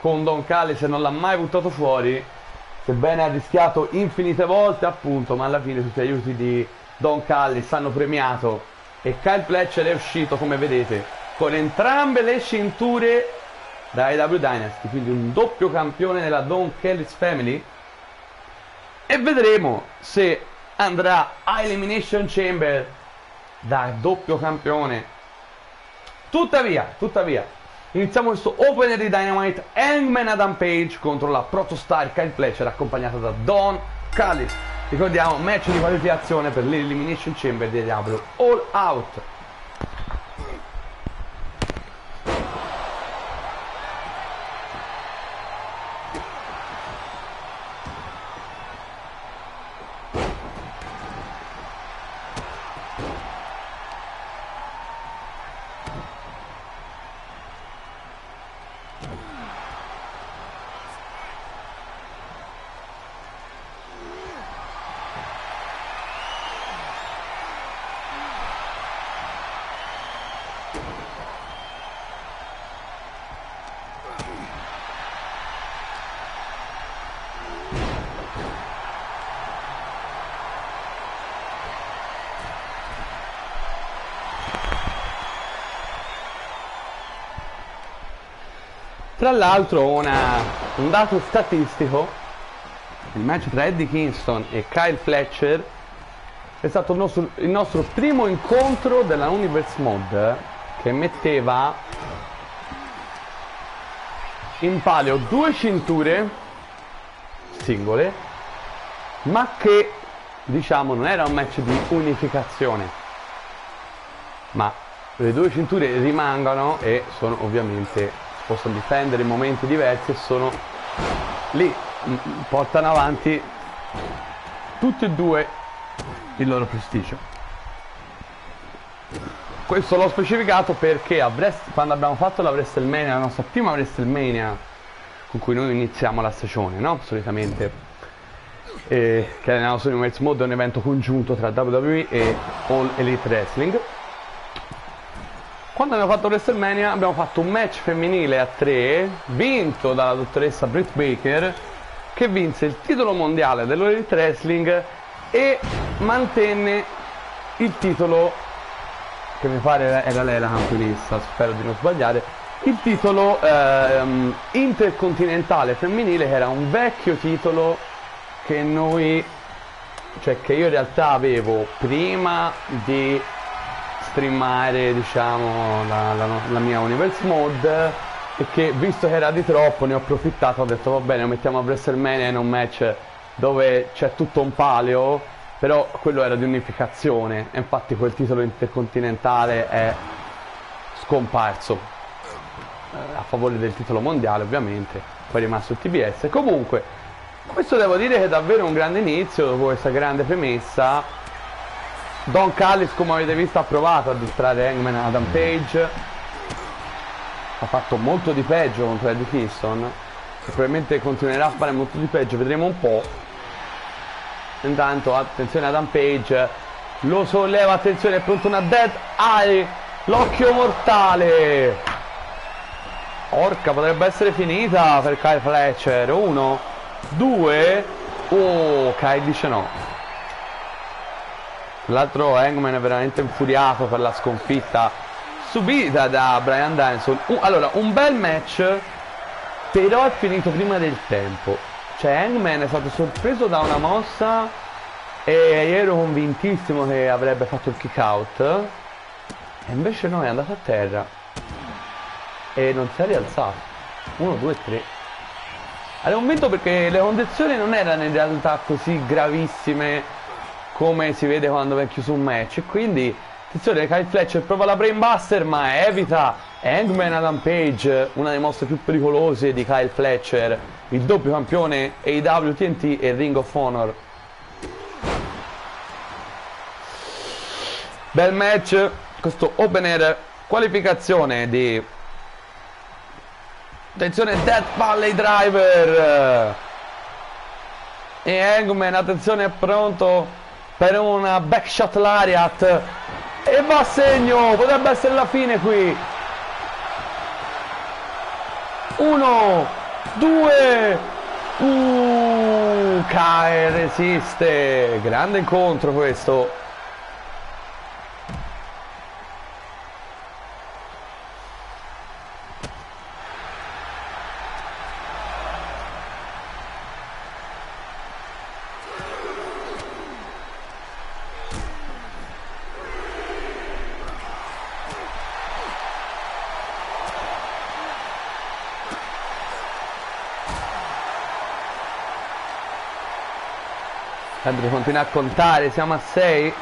Speaker 1: Don Callis e non l'ha mai buttato fuori, sebbene ha rischiato infinite volte appunto, ma alla fine tutti gli aiuti di Don Callis hanno premiato e Kyle Fletcher è uscito, come vedete, con entrambe le cinture da AEW Dynasty, quindi un doppio campione della Don Callis Family, e vedremo se andrà a Elimination Chamber da doppio campione. Tuttavia iniziamo questo opener di Dynamite. Hangman Adam Page contro la protostar Kyle Fletcher, accompagnata da Don Callis. Ricordiamo, match di qualificazione per l'Elimination Chamber di AEW All Out. Tra l'altro un dato statistico: il match tra Eddie Kingston e Kyle Fletcher è stato il nostro primo incontro della Universe Mod, che metteva in palio 2 cinture singole, ma che diciamo non era un match di unificazione. ma le due cinture rimangono e sono ovviamente, possono difendere in momenti diversi e sono lì, portano avanti tutti e due il loro prestigio. Questo l'ho specificato perché quando abbiamo fatto la WrestleMania, la nostra prima WrestleMania con cui noi iniziamo la stagione, no? Solitamente che nella nostra Universe Mode è un evento congiunto tra WWE e All Elite Wrestling. Quando abbiamo fatto WrestleMania abbiamo fatto un match femminile a 3 vinto dalla dottoressa Britt Baker, che vinse il titolo mondiale dell'All Elite Wrestling e mantenne il titolo, che mi pare era lei la campionessa, spero di non sbagliare, il titolo intercontinentale femminile, che era un vecchio titolo che noi, cioè che io in realtà avevo prima di streamare, diciamo, la mia Universe Mode, e che visto che era di troppo ne ho approfittato, ho detto va bene, lo mettiamo a WrestleMania in un match dove c'è tutto un paleo, però quello era di unificazione e infatti quel titolo intercontinentale è scomparso a favore del titolo mondiale, ovviamente, poi è rimasto il TBS. Comunque questo devo dire che è davvero un grande inizio dopo questa grande premessa. Don Callis, come avete visto, ha provato a distrarre Hangman Adam Page, ha fatto molto di peggio contro Eddie Kingston e probabilmente continuerà a fare molto di peggio, vedremo un po'. Intanto attenzione Adam Page, lo solleva, attenzione, è pronto una Dead Eye, l'occhio mortale. Orca, potrebbe essere finita per Kyle Fletcher. 1, 2, oh, Kyle dice no. L'altro Hangman è veramente infuriato per la sconfitta subita da Bryan Danielson. Allora, un bel match, però è finito prima del tempo. Cioè Hangman è stato sorpreso da una mossa e io ero convintissimo che avrebbe fatto il kick out, e invece no, è andato a terra e non si è rialzato. 1, 2, 3. Ero convinto perché le condizioni non erano in realtà così gravissime come si vede quando è chiuso un match, e quindi attenzione, Kyle Fletcher prova la brainbuster ma evita Hangman Adam Page, una delle mosse più pericolose di Kyle Fletcher, il doppio campione AEW, TNT e Ring of Honor. Bel match questo opener, qualificazione di, attenzione, Death Valley Driver, e Hangman, attenzione, è pronto per una backshot lariat e va a segno, potrebbe essere la fine qui. 1, 2, Kyle resiste, grande incontro questo. Andrew continua a contare, siamo a 6.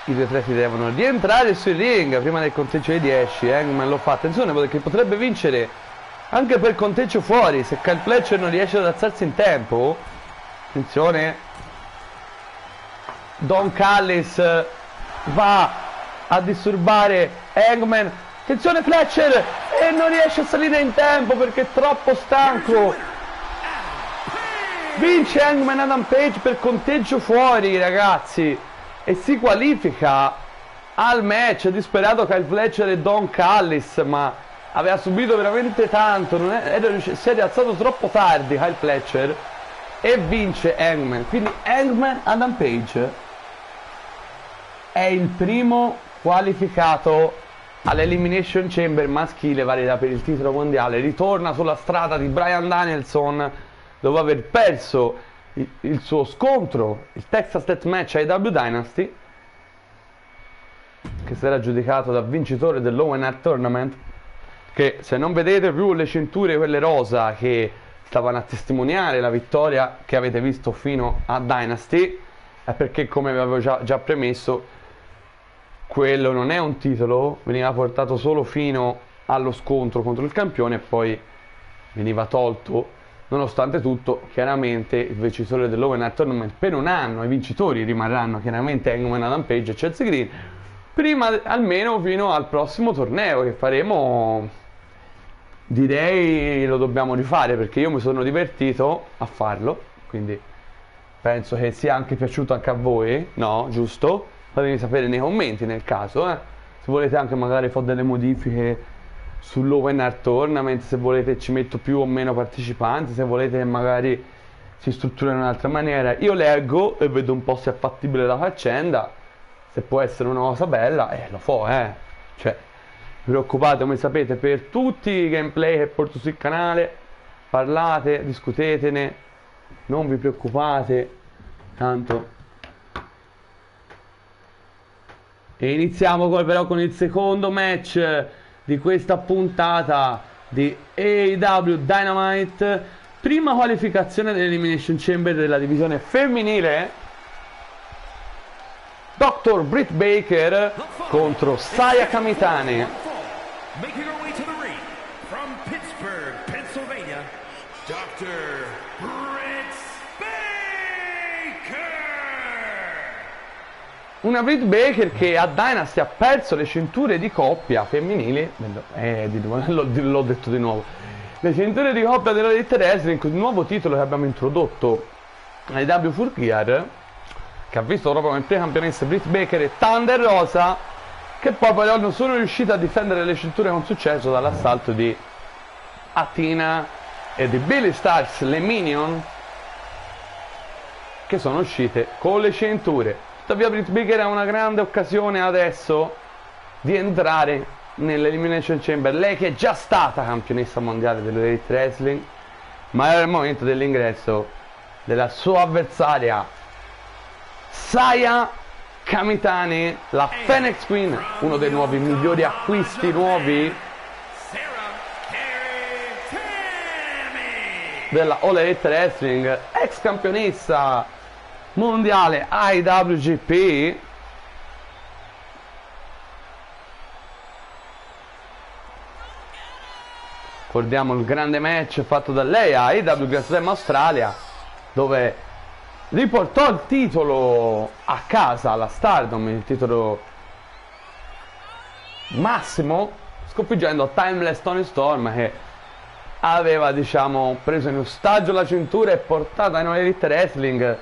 Speaker 1: I due atleti devono rientrare sui ring prima del conteggio di 10. Hangman lo fa, attenzione perché potrebbe vincere anche per conteggio fuori se Kyle Fletcher non riesce ad alzarsi in tempo. Attenzione, Don Callis va a disturbare Hangman, attenzione Fletcher, e non riesce a salire in tempo perché è troppo stanco. Vince Hangman Adam Page per conteggio fuori, ragazzi, e si qualifica al match. Disperato Kyle Fletcher e Don Callis, ma aveva subito veramente tanto, si è rialzato troppo tardi Kyle Fletcher, e vince Hangman. Quindi Hangman Adam Page è il primo qualificato all'Elimination Chamber maschile valida per il titolo mondiale. Ritorna sulla strada di Bryan Danielson dopo aver perso il suo scontro, il Texas Deathmatch AEW Dynasty, che sarà giudicato da vincitore dell'Owen Hart Tournament, che se non vedete più le cinture quelle rosa che stavano a testimoniare la vittoria che avete visto fino a Dynasty, è perché, come vi avevo già premesso, quello non è un titolo, veniva portato solo fino allo scontro contro il campione e poi veniva tolto. Nonostante tutto, chiaramente il vincitore dell'Open Air Tournament per un anno, i vincitori rimarranno chiaramente Hangman Adam Page e Chelsea Green, prima almeno fino al prossimo torneo che faremo. Direi lo dobbiamo rifare perché io mi sono divertito a farlo, quindi penso che sia anche piaciuto anche a voi, no? Giusto? Fatemi sapere nei commenti nel caso, se volete anche magari fare delle modifiche sull'Open Air Tournament, se volete ci metto più o meno partecipanti, se volete che magari si struttura in un'altra maniera. Io leggo e vedo un po' se è fattibile la faccenda, se può essere una cosa bella, lo fo, cioè, vi preoccupate, come sapete, per tutti i gameplay che porto sul canale, parlate, discutetene, non vi preoccupate, tanto. E iniziamo però con il secondo match di questa puntata di AEW Dynamite, prima qualificazione dell'Elimination Chamber della divisione femminile. Dr. Britt Baker contro Saya Kamitane.
Speaker 2: Making her way to the ring from Pittsburgh, Pennsylvania, Dr. Britt Baker.
Speaker 1: Una Britt Baker che a Dynasty ha perso le cinture di coppia femminili, l'ho detto di nuovo, le cinture di coppia della Elite Wrestling, il nuovo titolo che abbiamo introdotto ai W Full Gear, che ha visto proprio come precampionesse Britt Baker e Thunder Rosa, che poi però non sono riuscite a difendere le cinture con successo dall'assalto di Athena e di Billy Starks, le Minion, che sono uscite con le cinture. Tuttavia Britt Baker ha una grande occasione adesso di entrare nell'Elimination Chamber, lei che è già stata campionessa mondiale dell'Elite Wrestling, ma era il momento dell'ingresso della sua avversaria Saya Kamitane, la Phoenix Queen, uno dei nuovi migliori acquisti nuovi della All Elite Wrestling, ex campionessa mondiale IWGP. Ricordiamo il grande match fatto da lei a AEW Grand Slam Australia, dove riportò il titolo a casa alla Stardom, il titolo massimo, sconfiggendo Timeless Toni Storm, che aveva, diciamo, preso in ostaggio la cintura e portata in Elite Wrestling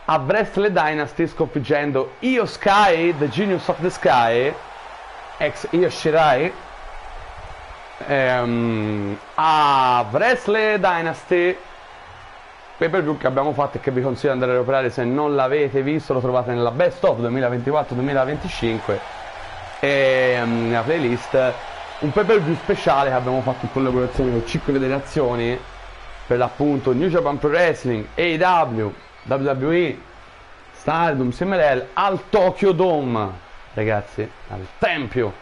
Speaker 1: a Wrestle Dynasty, sconfiggendo Io Sky, The Genius of the Sky, ex Io Shirai, a Wrestle Dynasty, pay per view che abbiamo fatto e che vi consiglio di andare a recuperare se non l'avete visto. Lo trovate nella Best of 2024-2025 e nella playlist. Un pay per view speciale che abbiamo fatto in collaborazione con 5 federazioni, per l'appunto New Japan Pro Wrestling, AEW, WWE, Stardom, CMLL, al Tokyo Dome, ragazzi, al tempio,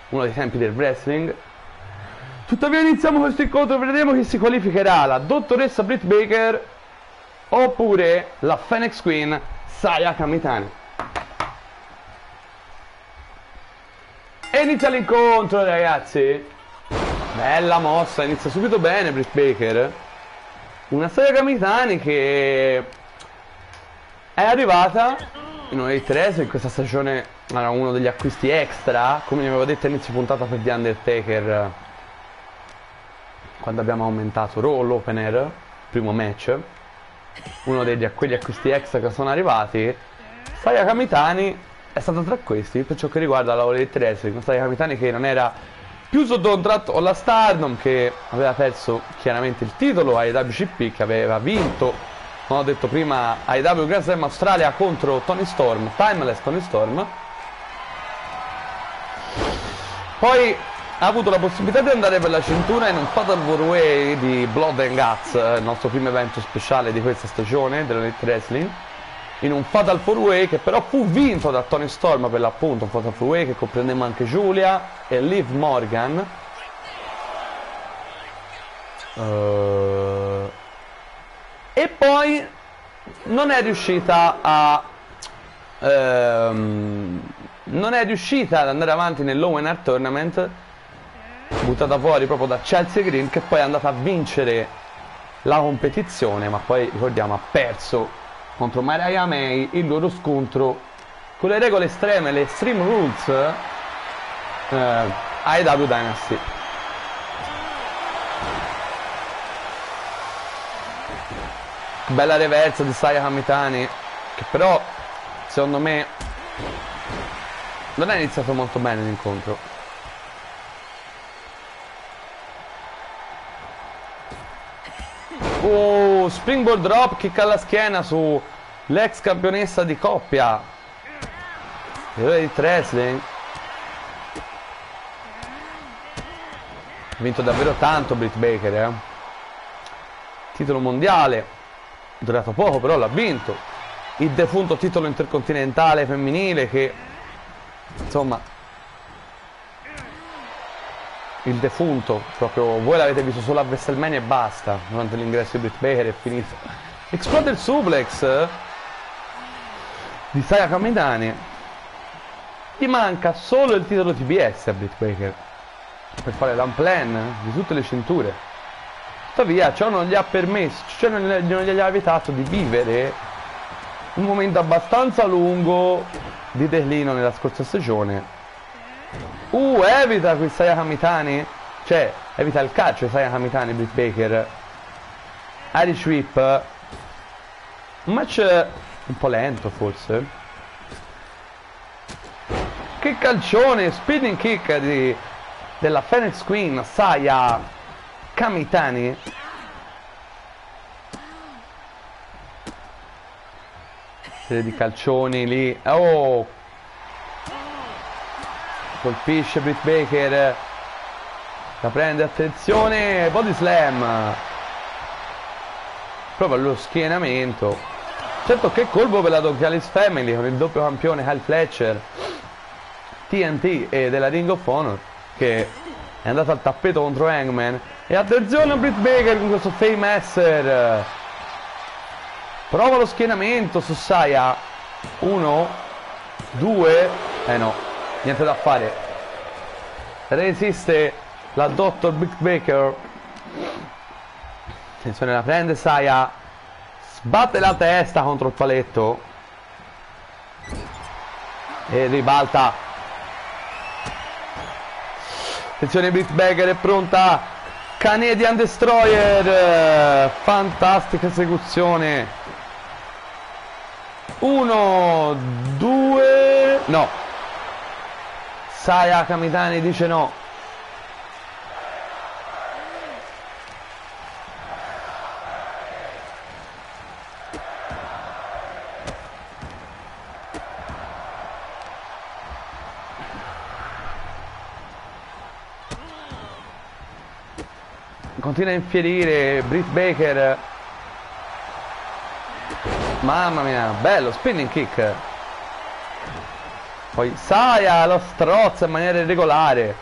Speaker 1: uno dei tempi del wrestling. Tuttavia iniziamo questo incontro, vedremo chi si qualificherà, la dottoressa Britt Baker oppure la Phoenix Queen Saya Kamitane. E inizia l'incontro, ragazzi. Bella mossa, inizia subito bene Britt Baker. Una Saya Kamitane che è arrivata in una dei tre, in questa stagione era uno degli acquisti extra, come vi avevo detto all'inizio puntata per The Undertaker, quando abbiamo aumentato Raw, l'opener, primo match, uno di quegli acquisti extra che sono arrivati. Saya Kamitane è stata tra questi per ciò che riguarda la Elite Wrestling. Saya Kamitane che non era più sotto contratto con la Stardom, che aveva perso chiaramente il titolo ai WCP, che aveva vinto, come ho detto prima, ai W Grand Slam Australia contro Toni Storm, Timeless Toni Storm. Poi ha avuto la possibilità di andare per la cintura in un Fatal 4-Way di Blood and Guts, il nostro primo evento speciale di questa stagione dell'Elite Wrestling, in un Fatal 4-Way che però fu vinto da Toni Storm, per l'appunto un Fatal 4-Way che comprendeva anche Giulia e Liv Morgan. E poi non è riuscita a non è riuscita ad andare avanti nell'Owen Hart Tournament, buttata fuori proprio da Chelsea Green, che poi è andata a vincere la competizione, ma poi ricordiamo ha perso contro Mariah May il loro scontro con le regole estreme, le Extreme Rules AEW Dynasty. Bella reversa di Saya Kamitani, che però secondo me non è iniziato molto bene l'incontro. Oh, springboard drop kick alla schiena su l'ex campionessa di coppia di wrestling. Ha vinto davvero tanto Britt Baker, titolo mondiale, durato poco però l'ha vinto. Il defunto titolo intercontinentale femminile che insomma, il defunto proprio, voi l'avete visto solo a WrestleMania e basta. Durante l'ingresso di Britt Baker è finito. Explode il suplex di Saya Kamitani. Gli manca solo il titolo TBS a Britt Baker per fare l'unplan di tutte le cinture. Tuttavia ciò non gli ha permesso, cioè non gli ha evitato di vivere un momento abbastanza lungo di declino nella scorsa stagione. Evita qui Saya Kamitani, cioè evita il calcio di Saya Kamitani, Britt Baker. Irish Whip, un match un po' lento forse. Che calcione, spinning kick della Phoenix Queen Saya Kamitani. Serie di calcioni lì. Oh, colpisce Britt Baker, la prende, attenzione, body slam, prova lo schienamento. Certo che colpo per la Douglas Family con il doppio campione Kyle Fletcher, TNT e della Ring of Honor, che è andato al tappeto contro Hangman. E attenzione a Britt Baker con questo Fameasser, prova lo schienamento su Saya. 1, 2, no, niente da fare, resiste la Dr. Britt Baker. Attenzione, la prende Saya, sbatte la testa contro il paletto e ribalta. Attenzione, Britt Baker è pronta, Canadian Destroyer, fantastica esecuzione. 1, 2, no, Saya Kamitani dice no. Continua a infierire Britt Baker. Mamma mia, bello spinning kick. Poi Saya lo strozza in maniera irregolare.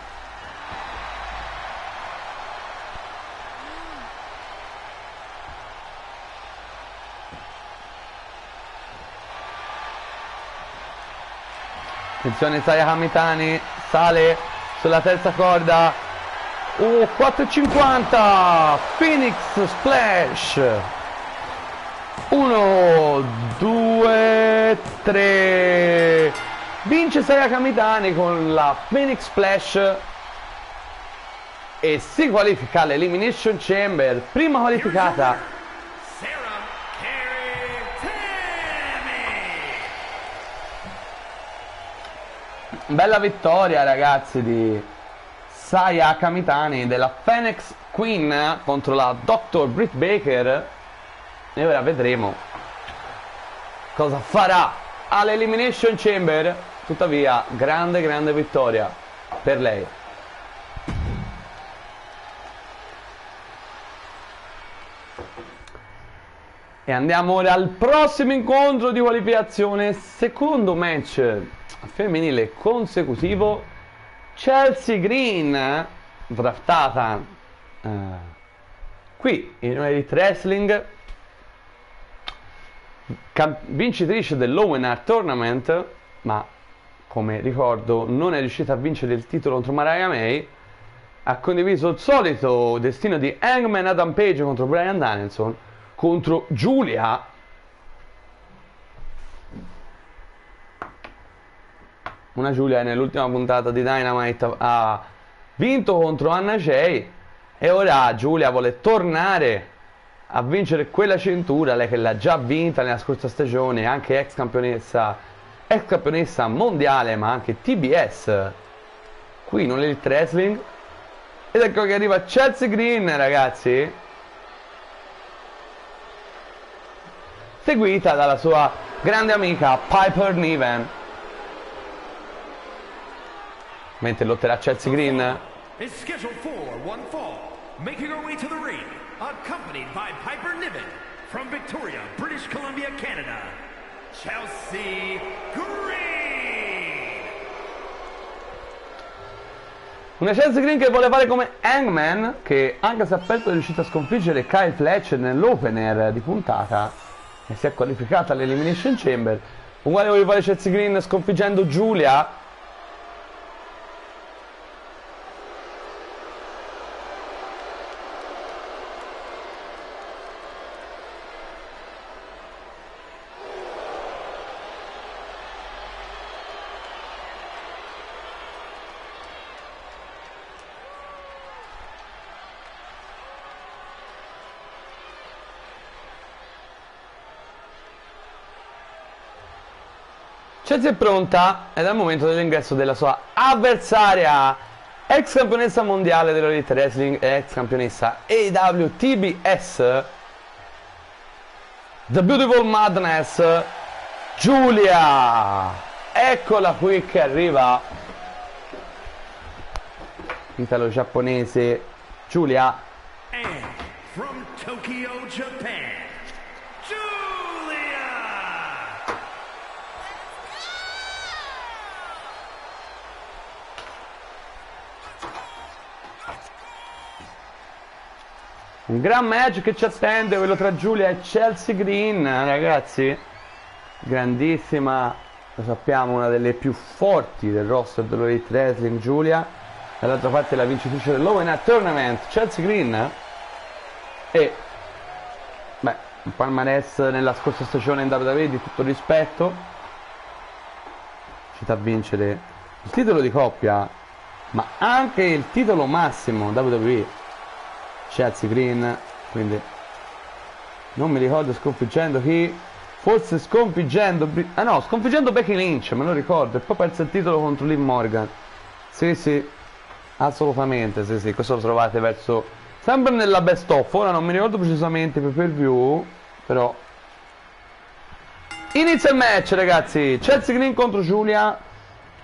Speaker 1: Attenzione, Saya Kamitani sale sulla terza corda. 4,50 Phoenix Splash. 1, 2, 3. Vince Saya Kamitani con la Phoenix Splash e si qualifica all'Elimination Chamber. Prima qualificata
Speaker 2: Sarah Kamitani.
Speaker 1: bella vittoria, ragazzi, di Saya Kamitani, della Phoenix Queen contro la Dr. Britt Baker. E ora vedremo cosa farà all'Elimination Chamber. Tuttavia, grande vittoria per lei. E andiamo ora al prossimo incontro di qualificazione, secondo match femminile consecutivo. Chelsea Green, draftata qui in Elite Wrestling, vincitrice dell'Owen Hart Tournament, ma come ricordo, non è riuscita a vincere il titolo contro Mariah May. Ha condiviso il solito destino di Hangman Adam Page contro Bryan Danielson, contro Giulia. Una Giulia nell'ultima puntata di Dynamite ha vinto contro Anna Jay e ora Giulia vuole tornare a vincere quella cintura, lei che l'ha già vinta nella scorsa stagione, anche ex campionessa mondiale, ma anche TBS qui in All Elite Wrestling. Ed ecco che arriva Chelsea Green, ragazzi, seguita dalla sua grande amica Piper Niven. Mentre lotterà Chelsea Green,
Speaker 2: is scheduled for one fall, making her way to the ring, accompanied by Piper Niven from Victoria, British Columbia, Canada, Chelsea Green.
Speaker 1: una Chelsea Green che vuole fare come Hangman, che anche se ha perso è riuscito a sconfiggere Kyle Fletcher nell'opener di puntata e si è qualificata all'Elimination Chamber. Uguale vuole fare Chelsea Green sconfiggendo Giulia. Chelsea è pronta ed è il momento dell'ingresso della sua avversaria, ex campionessa mondiale dell'Elite Wrestling e ex campionessa AEW TBS, The Beautiful Madness, Giulia. Eccola qui che arriva, italo-giapponese Giulia.
Speaker 2: And from Tokyo, Japan,
Speaker 1: un gran match che ci attende, quello tra Giulia e Chelsea Green, ragazzi. Grandissima, lo sappiamo, una delle più forti del roster dell'Elite Wrestling, Giulia. Dall'altra parte la vincitrice dell'Owen Tournament, Chelsea Green. E beh, un palmarès nella scorsa stagione in WWE di tutto rispetto. Riuscita a vincere il titolo di coppia, ma anche il titolo massimo WWE. Chelsea Green, quindi non mi ricordo sconfiggendo chi, forse sconfiggendo sconfiggendo Becky Lynch, me lo ricordo, e poi perse il titolo contro Liv Morgan. Sì, assolutamente, sì, questo lo trovate verso sempre nella best of, ora non mi ricordo precisamente per view, però inizia il match, ragazzi. Chelsea Green contro Giulia,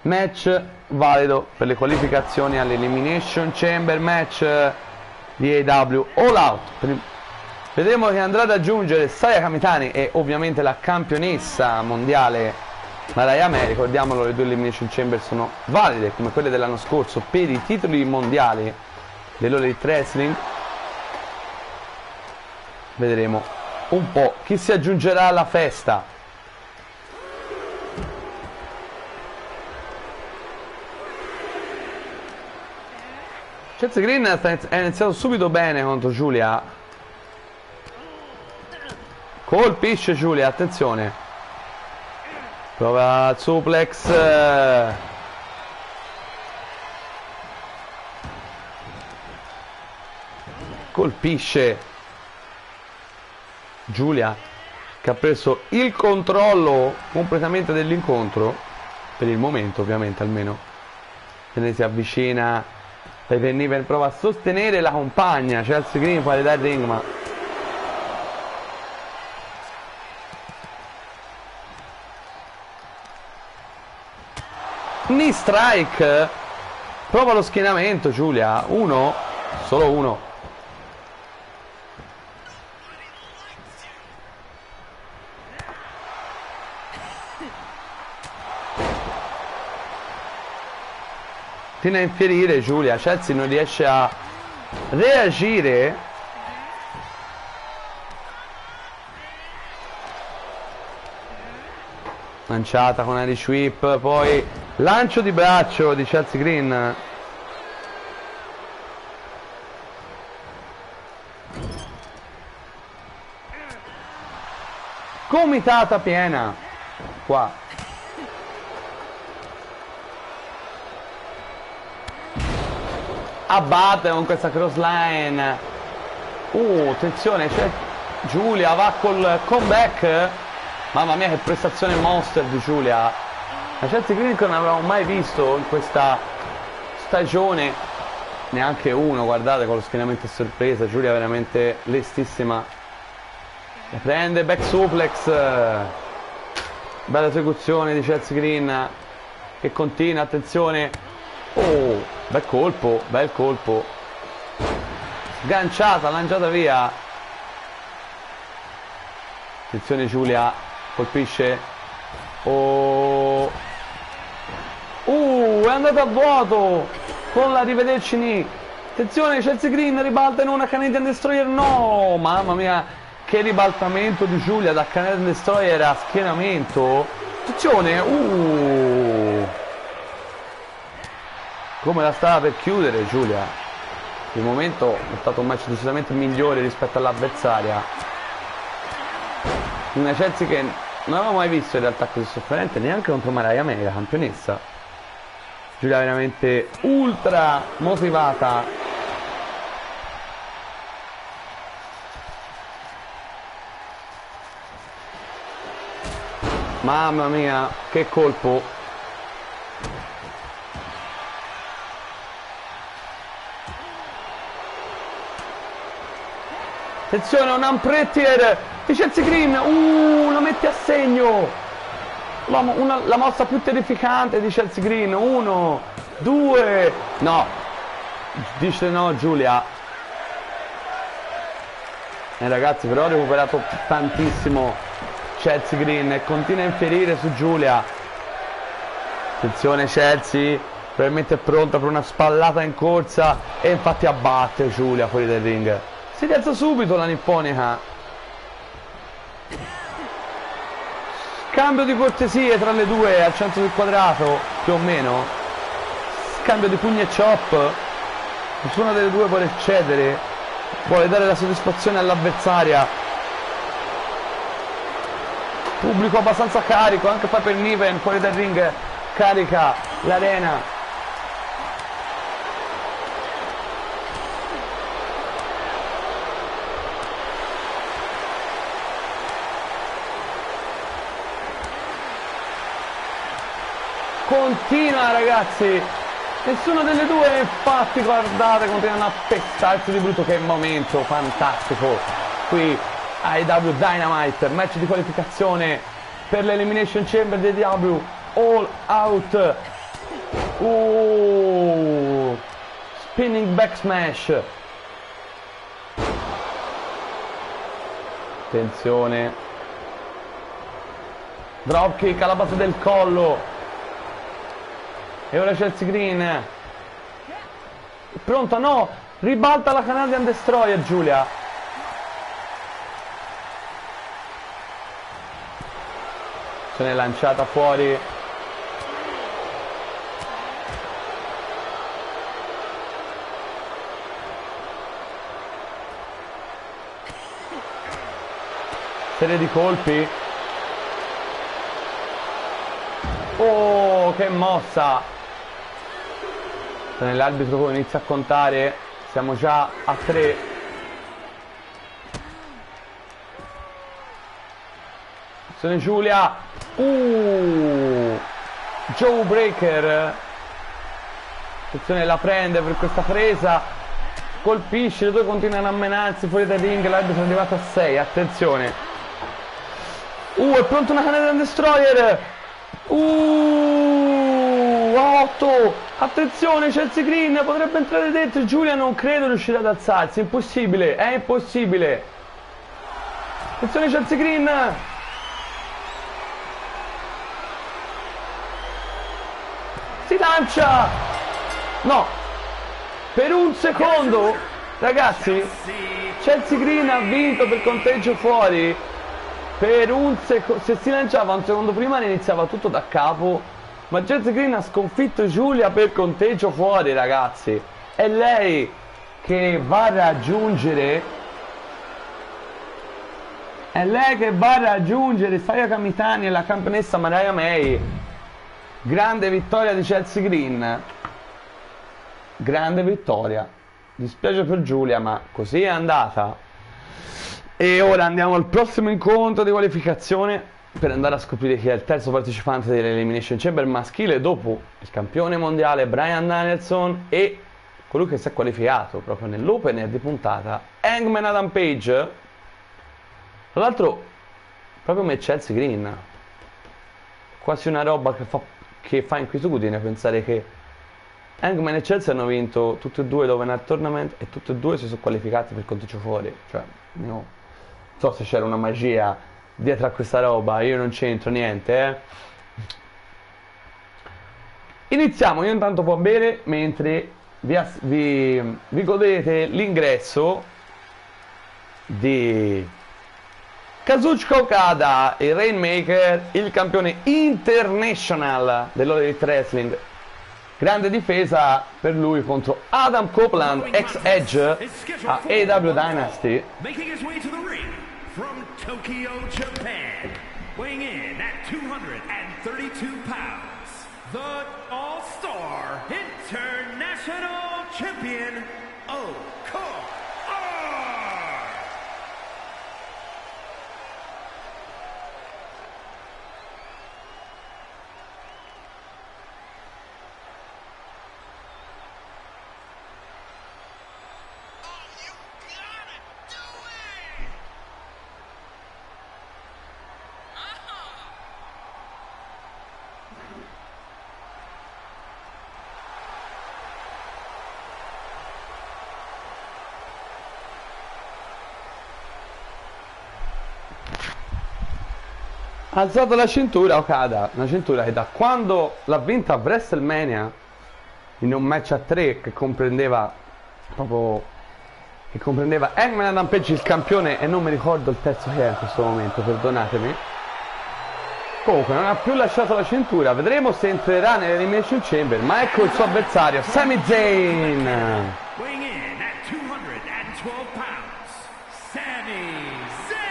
Speaker 1: match valido per le qualificazioni all'Elimination Chamber, match di AEW All Out. Vedremo che andrà ad aggiungere Saya Kamitani e ovviamente la campionessa mondiale Mariah May. Ricordiamolo, le due Elimination Chamber sono valide come quelle dell'anno scorso per i titoli mondiali dell'Elite Wrestling. Vedremo un po' chi si aggiungerà alla festa. Chelsea Green è iniziato subito bene contro Giulia. Colpisce Giulia, attenzione. Prova il suplex. Colpisce Giulia, che ha preso il controllo completamente dell'incontro. Per il momento, ovviamente, almeno. Se ne si avvicina. Piper Niven prova a sostenere la compagna. Chelsea Green fuori dal ring, ma knee strike. Prova lo schienamento Giulia. Uno, solo uno. Tiene a infierire Giulia. Chelsea non riesce a reagire. Lanciata con Irish Whip, poi Lancio di braccio di Chelsea Green. Gomitata piena qua. Abbatte con questa cross line. Attenzione, c'è Giulia, va col comeback. Mamma mia che prestazione monster di Giulia. La Chelsea Green che non avevamo mai visto in questa stagione, neanche uno, guardate, con lo schienamento a sorpresa. Giulia veramente lestissima. La prende, back suplex. Bella esecuzione di Chelsea Green che continua, attenzione. Bel colpo, bel colpo. Sganciata, lanciata via. Attenzione Giulia, colpisce. È andata a vuoto con la rivederci ni. Attenzione, Chelsea Green ribalta in una Canadian Destroyer. No, mamma mia, che ribaltamento di Giulia da Canadian Destroyer a schienamento. Attenzione, come la stava per chiudere Giulia. Il momento è stato un match decisamente migliore rispetto all'avversaria. Una Chelsea che non avevo mai visto in realtà così sofferente neanche contro Mariah May, la campionessa. Giulia veramente ultra motivata. Mamma mia, che colpo. Attenzione, un unprettier di Chelsea Green. Lo mette a segno. La mossa più terrificante di Chelsea Green. 1, 2. No. Dice no Giulia. Ragazzi, però ha recuperato tantissimo Chelsea Green e continua a infierire su Giulia. Attenzione Chelsea, probabilmente è pronta per una spallata in corsa e infatti abbatte Giulia fuori dal ring. Si rialza subito la nipponica. Scambio di cortesie tra le due al centro del quadrato, più o meno. Scambio di pugni e chop. Nessuna delle due vuole cedere. Vuole dare la soddisfazione all'avversaria. Pubblico abbastanza carico, anche Piper Niven fuori dal ring carica l'arena. Continua ragazzi, nessuna delle due, infatti guardate, continuano a pestarsi di brutto. Che momento fantastico qui AEW Dynamite, match di qualificazione per l'Elimination Chamber di AEW All Out. Spinning back smash. Attenzione, dropkick alla base del collo. E ora Chelsea Green pronta, no, ribalta la Canadian Destroyer Giulia. Se n'è lanciata fuori. Serie di colpi. Che mossa. L'arbitro inizia a contare, siamo già a 3. Attenzione Giulia. Joe Breaker. Attenzione, la prende per questa presa. Colpisce, le due continuano a menarsi fuori dal ring, l'arbitro è arrivato a 6, attenzione. È pronto una Canadian Destroyer. 8. Attenzione, Chelsea Green potrebbe entrare dentro. Giulia non credo riuscirà ad alzarsi. Impossibile, è impossibile. Attenzione Chelsea Green. Si lancia. No. Per un secondo, ragazzi, Chelsea Green ha vinto per conteggio fuori. Per un secondo. Se si lanciava un secondo prima iniziava tutto da capo. Ma Chelsea Green ha sconfitto Giulia per conteggio fuori, ragazzi. È lei che va a raggiungere. È lei che va a raggiungere Saya Kamitani e la campionessa Mariah May. Grande vittoria di Chelsea Green. Grande vittoria. Dispiace per Giulia, ma così è andata. E ora andiamo al prossimo incontro di qualificazione per andare a scoprire chi è il terzo partecipante dell'Elimination Chamber maschile dopo il campione mondiale Bryan Danielson e colui che si è qualificato proprio nell'opener di puntata, Hangman Adam Page. Tra l'altro proprio come Chelsea Green, quasi una roba che fa inquietudine pensare che Hangman e Chelsea hanno vinto tutti e due l'Open Air Tournament e tutti e due si sono qualificati per conteggio fuori. Cioè, non so se c'era una magia dietro a questa roba, io non c'entro niente, Iniziamo, io intanto può bere mentre vi godete l'ingresso di Kazuchika Okada, il Rainmaker, il campione international dell'All Elite Wrestling. Grande difesa per lui contro Adam Copeland, ex Edge a AEW Dynasty.
Speaker 2: Making his way to the ring from Tokyo, Japan, weighing in at 232 pounds, the All-Star International Champion, Okada.
Speaker 1: Ha alzato la cintura Okada, una cintura che da quando l'ha vinta a WrestleMania in un match a 3 che comprendeva Hangman Adam Page il campione e non mi ricordo il terzo che è in questo momento, perdonatemi. Comunque non ha più lasciato la cintura, vedremo se entrerà nell'Elimination Chamber, ma ecco il suo avversario, Sami Zayn.
Speaker 2: Weighing in at 212 pounds, Sami Zayn.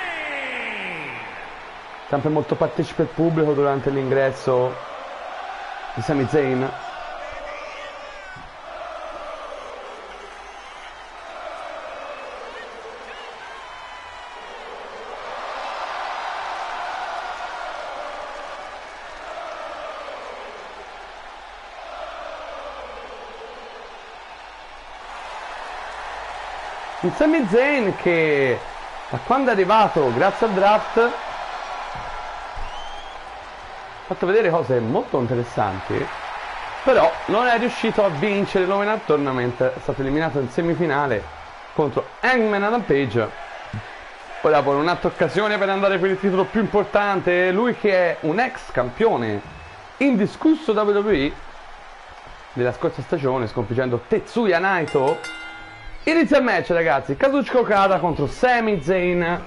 Speaker 1: Sempre molto partecipe il pubblico durante l'ingresso di Sami Zayn. Un Sami Zayn che da quando è arrivato grazie al draft ha fatto vedere cose molto interessanti, però non è riuscito a vincere l'Open Air Tournament, è stato eliminato in semifinale contro Hangman Adam Page. Ora con un'altra occasione per andare per il titolo più importante, lui che è un ex campione indiscusso WWE della scorsa stagione, sconfiggendo Tetsuya Naito. Inizia il match, ragazzi, Kazuchika Okada contro Sami Zayn,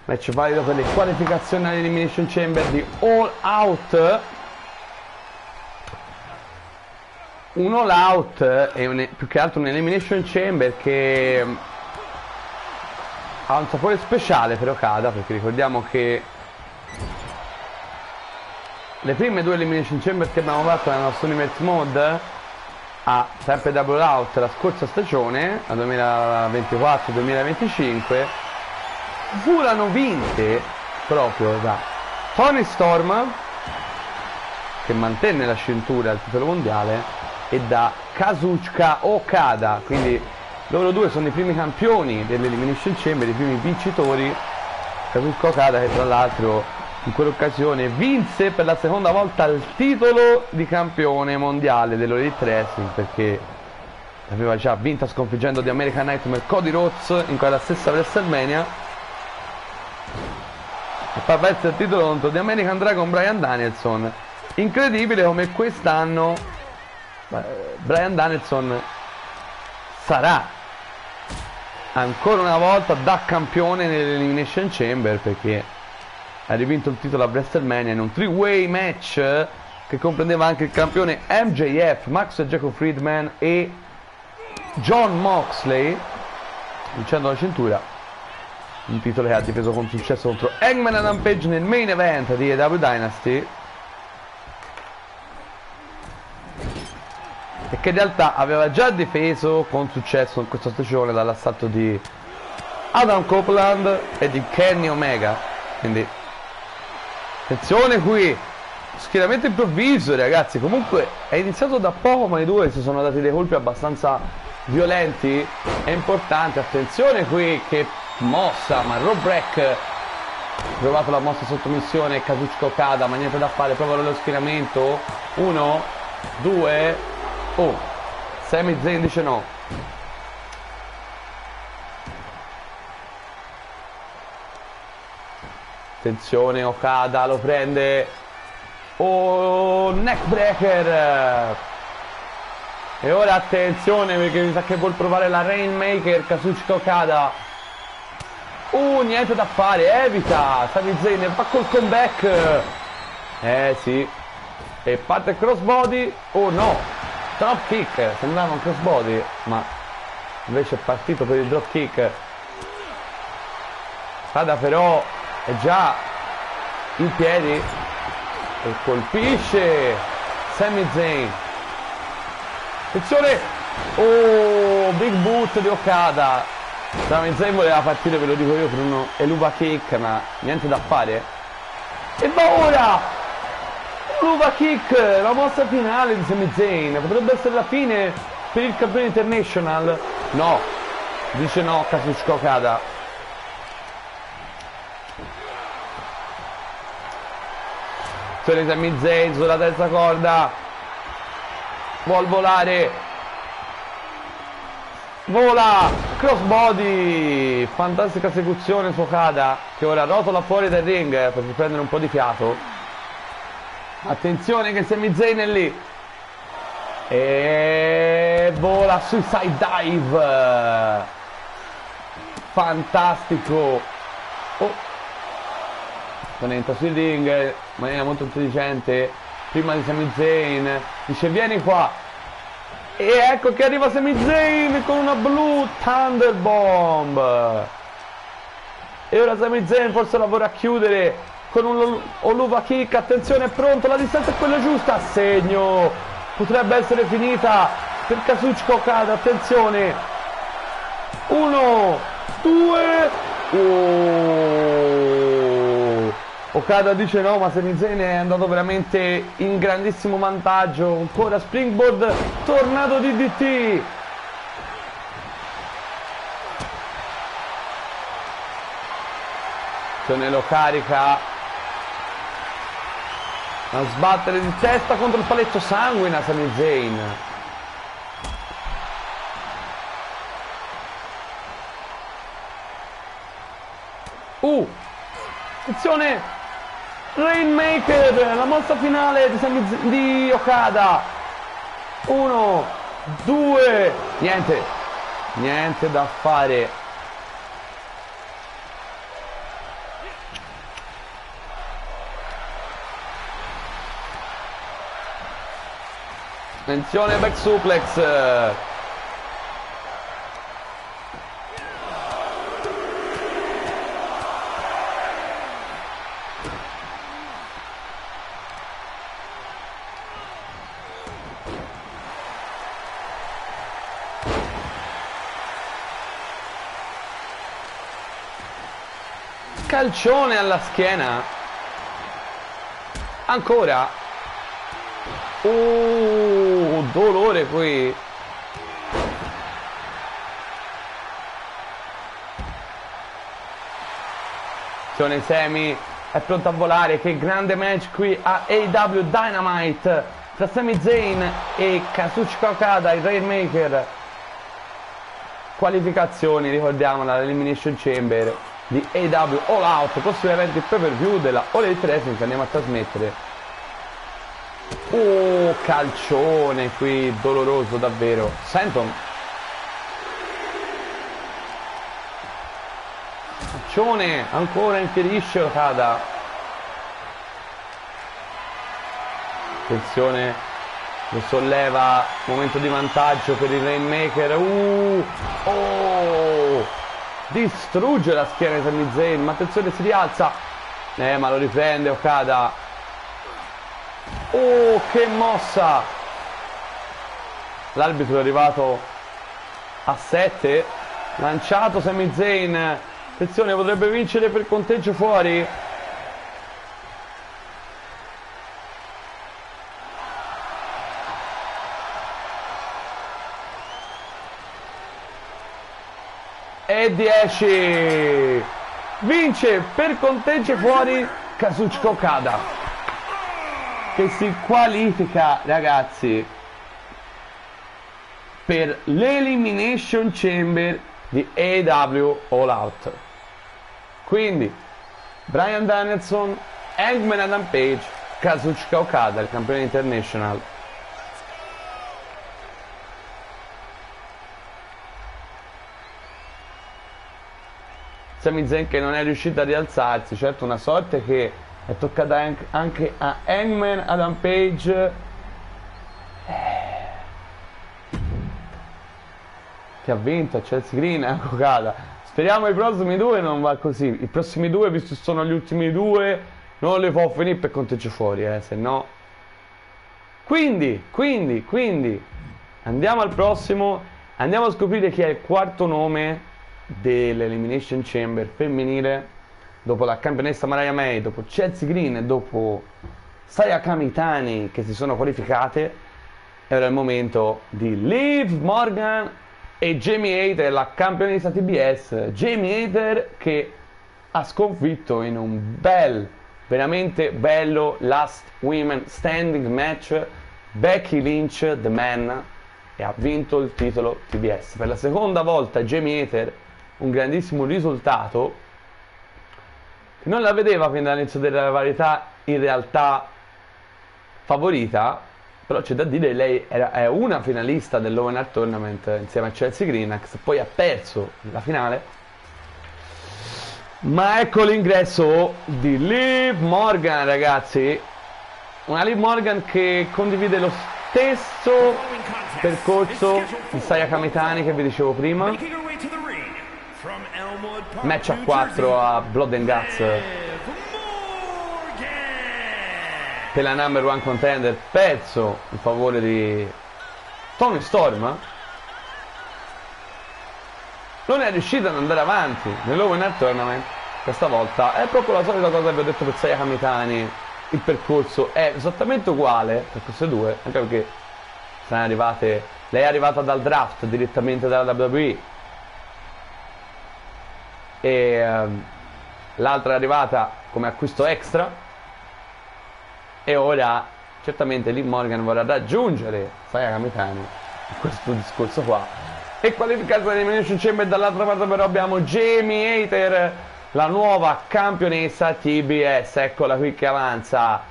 Speaker 1: match valido per le qualificazioni all'Elimination Chamber di All Out. Un All Out è più che altro un Elimination Chamber che ha un sapore speciale per Okada, perché ricordiamo che le prime due Elimination Chamber che abbiamo fatto nella nostra Universe Mode a sempre Double Out la scorsa stagione, la 2024-2025, furono vinte proprio da Toni Storm, che mantenne la cintura al titolo mondiale, e da Kazuchika Okada. Quindi loro due sono i primi campioni dell'Elimination Chamber, i primi vincitori. Kazuchika Okada che tra l'altro in quell'occasione vinse per la seconda volta il titolo di campione mondiale dell'All Elite Wrestling, perché l'aveva già vinta sconfiggendo The American Nightmare Cody Rhodes in quella stessa WrestleMania, e poi perse il titolo contro The American Dragon Bryan Danielson. Incredibile come quest'anno Bryan Danielson sarà ancora una volta da campione nell'Elimination Chamber, perché ha rivinto il titolo a WrestleMania in un 3-way match che comprendeva anche il campione MJF, Max Jacob Friedman e Jon Moxley, vincendo la cintura, un titolo che ha difeso con successo contro Hangman Adam Page nel main event di AEW Dynasty, e che in realtà aveva già difeso con successo in questa stagione dall'assalto di Adam Copeland e di Kenny Omega. Quindi attenzione qui, schieramento improvviso ragazzi, comunque è iniziato da poco ma i due si sono dati dei colpi abbastanza violenti e importanti. Attenzione qui, che mossa, ma Rob Break ha provato la mossa sottomissione, Kazuchika Okada, ma niente da fare, proprio nello schieramento. 1, 2, 1. Sami Zayn dice no. Attenzione, Okada lo prende. Oh, neckbreaker. E ora attenzione, perché mi sa che vuol provare la Rainmaker Kazuchika Okada. Niente da fare, evita. Sami Zayn fa col comeback. Sì. E parte il crossbody. Oh no, drop kick. Sembrava un crossbody, ma invece è partito per il drop kick. Okada però è già in piedi e colpisce Sami Zayn. Attenzione, oh, big boot di Okada. Sami Zayn voleva partire, ve lo dico io, per uno Eluva kick, ma niente da fare. E va ora Eluva kick, la mossa finale di Sami Zayn. Potrebbe essere la fine per il campione international. No, dice no Kazuchika Okada. Sami Zayn sulla terza corda, vuol volare, vola, crossbody, fantastica esecuzione su Okada, che ora rotola fuori dal ring per riprendere un po' di fiato. Attenzione che Sami Zayn è lì e vola, suicide dive, fantastico. Entra sul ring in maniera molto intelligente, prima di Sami Zayn, dice vieni qua, e ecco che arriva Sami Zayn con una Blue Thunder Bomb, e ora Sami Zayn forse la vorrà chiudere con un Oluva kick. Attenzione, è pronto, la distanza è quella giusta, segno, potrebbe essere finita per Kazuchika Okada. Attenzione, 1, 2, Okada dice no, ma Sami Zayn è andato veramente in grandissimo vantaggio. Ancora springboard, tornado DDT. Se lo carica a sbattere di testa contro il paletto sanguina Sami Zayn. Attenzione, Rainmaker, la mossa finale di Okada. 1, 2, niente da fare. Attenzione, back suplex. Calcione alla schiena, ancora, dolore qui. Attenzione, Sami è pronto a volare, che grande match qui a AEW Dynamite tra Sami Zayn e Kazuchika Okada, il Rainmaker. Qualificazioni, ricordiamola, l'Elimination Chamber di AEW All Out, prossimo evento il pay-per-view della All Elite Wrestling che andiamo a trasmettere. Calcione qui, doloroso davvero. Senton, calcione, ancora infierisce Okada. attenzione, lo solleva, momento di vantaggio per il Rainmaker. Oh, distrugge la schiena di Sami Zayn, ma attenzione, si rialza, ma lo riprende Okada. Oh, che mossa! L'arbitro è arrivato a 7, lanciato Sami Zayn, attenzione, potrebbe vincere per conteggio fuori. E 10, vince per conteggio fuori Kazuchika Okada, che si qualifica, ragazzi, per l'Elimination Chamber di AEW All Out. Quindi Bryan Danielson, Hangman Adam Page, Kazuchika Okada, il campione international. Sami Zayn che non è riuscito a rialzarsi, certo una sorte che è toccata anche a Hangman Adam Page, che ha vinto a Chelsea Green, Okada. Speriamo i prossimi due non va così, i prossimi due, visto che sono gli ultimi due, non li può finire per conteggio fuori, se no. Quindi andiamo al prossimo, andiamo a scoprire chi è il quarto nome dell'Elimination Chamber femminile, dopo la campionessa Mariah May, dopo Chelsea Green e dopo Saya Kamitani che si sono qualificate. Era il momento di Liv Morgan e Jamie Hayter, la campionessa TBS. Jamie Hayter che ha sconfitto in un veramente bello Last Women Standing match Becky Lynch, The Man, e ha vinto il titolo TBS per la seconda volta. Jamie Hayter, un grandissimo risultato che non la vedeva fin dall'inizio della varietà in realtà favorita, però c'è da dire lei è una finalista dell'Open Tournament insieme a Chelsea Green, poi ha perso la finale. Ma ecco l'ingresso di Liv Morgan, ragazzi, una Liv Morgan che condivide lo stesso percorso di Saya Kamitani che vi dicevo prima. Match a 4 a Blood and Guts per la number one contender, perso in favore di Toni Storm. Non è riuscito ad andare avanti nell'Open Tournament questa volta. È proprio la solita cosa che vi ho detto per Saya Kamitani, il percorso è esattamente uguale per queste due, anche perché sono arrivate, lei è arrivata dal draft direttamente dalla WWE e l'altra è arrivata come acquisto extra, e ora certamente Liv Morgan vorrà raggiungere Saya Kamitani in questo discorso qua e qualificarsi per l'Elimination Chamber. Dall'altra parte però abbiamo Jamie Hayter, la nuova campionessa TBS. Eccola qui che avanza,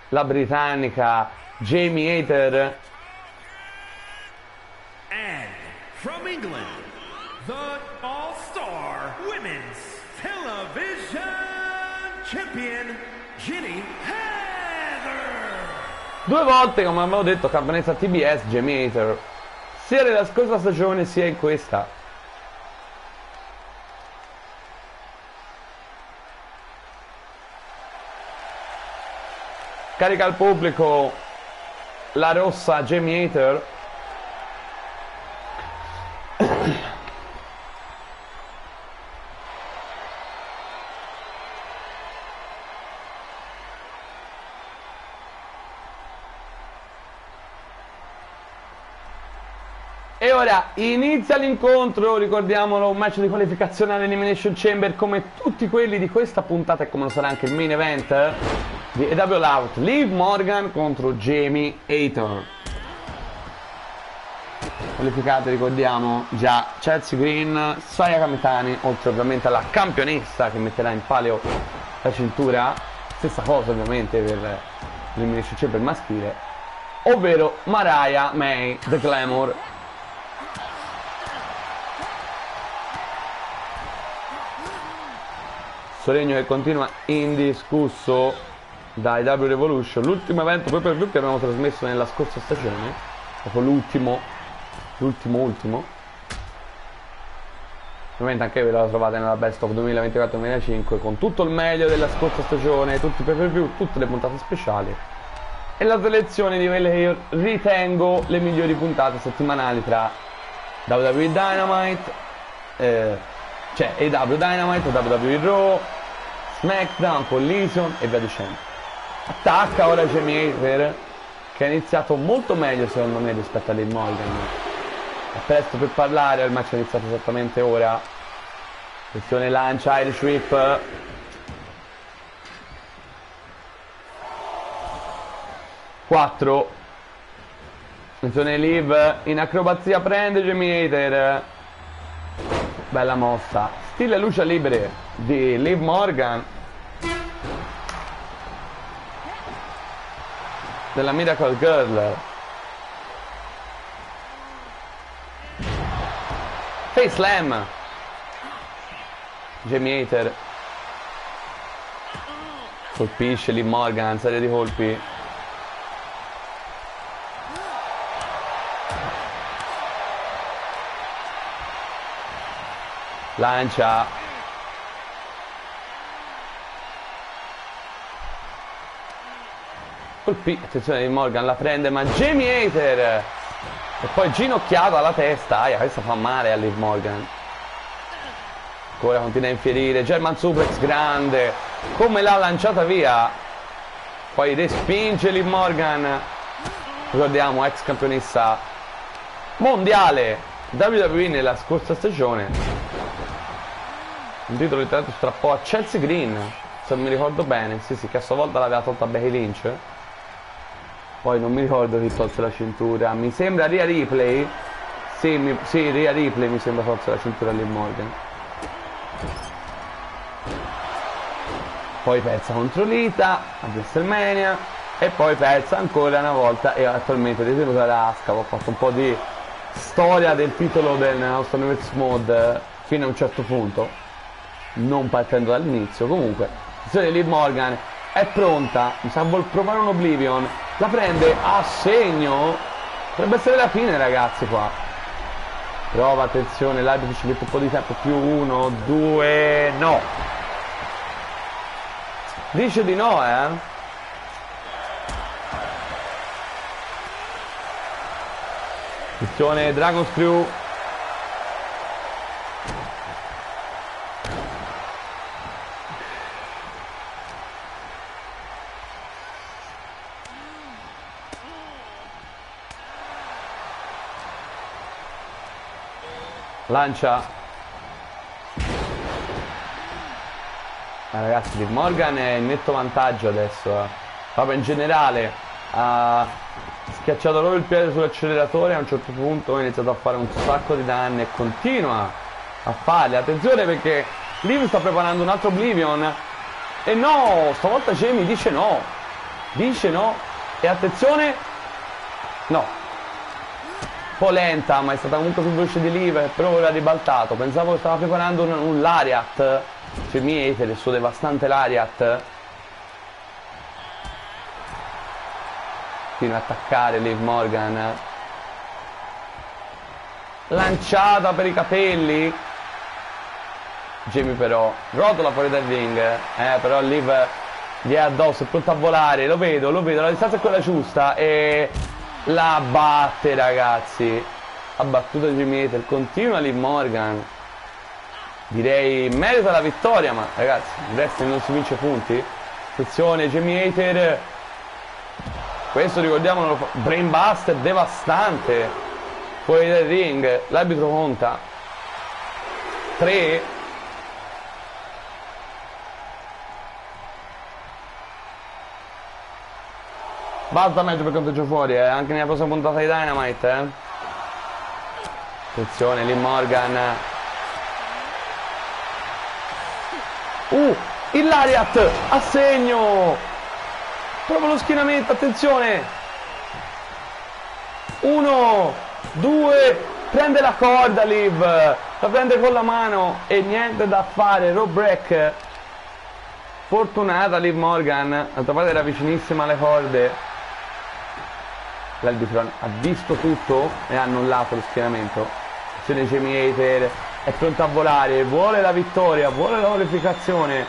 Speaker 1: la britannica Jamie Hayter.
Speaker 2: And from England, the All-Star Women's Television Champion, Jinny Heather.
Speaker 1: Due volte, come avevo detto, campionessa TBS Jamie Hayter, sia nella scorsa stagione sia in questa. Carica al pubblico la rossa Jamie Hayter. E ora inizia l'incontro, ricordiamolo, un match di qualificazione all'Elimination Chamber come tutti quelli di questa puntata e come lo sarà anche il main event di AEW All Out. Liv Morgan contro Jamie Hayter. Qualificate, ricordiamo, già Chelsea Green, Saya Kamitani, oltre ovviamente alla campionessa che metterà in palio la cintura, stessa cosa ovviamente per l'Elimination Chamber maschile, ovvero Mariah May, The Glamour. Regno che continua indiscusso. dai W Revolution, l'ultimo evento pay per view che abbiamo trasmesso nella scorsa stagione, dopo l'ultimo. Ovviamente anche voi la trovate nella Best of 2024-2025 con tutto il meglio della scorsa stagione, tutti i pay per view, tutte le puntate speciali e la selezione di quelle che io ritengo le migliori puntate settimanali tra WWE Dynamite, cioè AEW Dynamite, WWE Raw, SmackDown, Collision e via dicendo. Attacca ora Jamie Hater, che ha iniziato molto meglio secondo me rispetto a Liv Morgan. È presto per parlare, il match è iniziato esattamente ora. Attenzione, lancia Irish Whip. Quattro. Attenzione, Liv in acrobazia prende Jamie Hater. Bella mossa. Stile luce libere di Liv Morgan, della Miracle Girl. Face Slam. Jamie Hater colpisce Liv Morgan, serie di colpi. Lancia. Attenzione, Liv Morgan la prende, ma Jamie Hater e poi ginocchiata alla testa. Aia, questa fa male a Liv Morgan. Ancora continua a infierire. German suplex grande, come l'ha lanciata via. Poi respinge Liv Morgan, ricordiamo ex campionessa mondiale WWE nella scorsa stagione. Un titolo che tra l'altro strappò a Chelsea Green, se non mi ricordo bene. Sì, che a sua volta l'aveva tolta a Becky Lynch. Poi non mi ricordo chi tolse la cintura. Mi sembra Rhea Ripley. Sì, Rhea Ripley mi sembra tolse la cintura a Liv Morgan. Poi persa contro Lita a WrestleMania. E poi persa ancora una volta e attualmente detenuta da Asuka. Ho fatto un po' di storia del titolo del nostro Universe Mode fino a un certo punto, non partendo dall'inizio. Comunque, Liv Morgan è pronta, mi sa vuol provare un Oblivion, la prende a segno, potrebbe essere la fine ragazzi qua. Prova, attenzione, l'arbitro ci mette un po' di tempo, più 1, 2, no. Dice di no, Attenzione, Dragon Screw. Lancia. Ragazzi, Liv Morgan è in netto vantaggio adesso. Proprio in generale ha schiacciato proprio il piede sull'acceleratore. A un certo punto ha iniziato a fare un sacco di danni e continua a farli. Attenzione perché Liv sta preparando un altro Oblivion. E no, stavolta Jamie dice no. Dice no. E attenzione. No. Un po' lenta, ma è stata comunque più veloce di Liv, però aveva ribaltato. Pensavo che stava preparando un Lariat. Jamie Hater, il suo devastante Lariat. Continua a attaccare Liv Morgan. Lanciata per i capelli. Jamie però rotola fuori dal ring. Però Liv gli è addosso, è pronta a volare. Lo vedo, la distanza è quella giusta. E la batte ragazzi. Ha battuto Jamie Hater. Continua Liv Morgan. Direi merita la vittoria, ma ragazzi, il wrestling non si vince punti. Attenzione, Jamie Hater. Questo ricordiamolo, brainbuster devastante. Fuori dal ring, l'arbitro conta 3. Basta match per conteggio fuori, anche nella prossima puntata di Dynamite, Attenzione, Liv Morgan. Il Lariat a segno. Proprio lo schienamento, attenzione. 1, 2, prende la corda Liv, la prende con la mano e niente da fare, rope break. Fortunata Liv Morgan, d'altra parte era vicinissima alle corde. L'arbitro ha visto tutto e ha annullato lo schieramento. Attenzione Jamie Hayter, è pronto a volare, vuole la vittoria, vuole la qualificazione.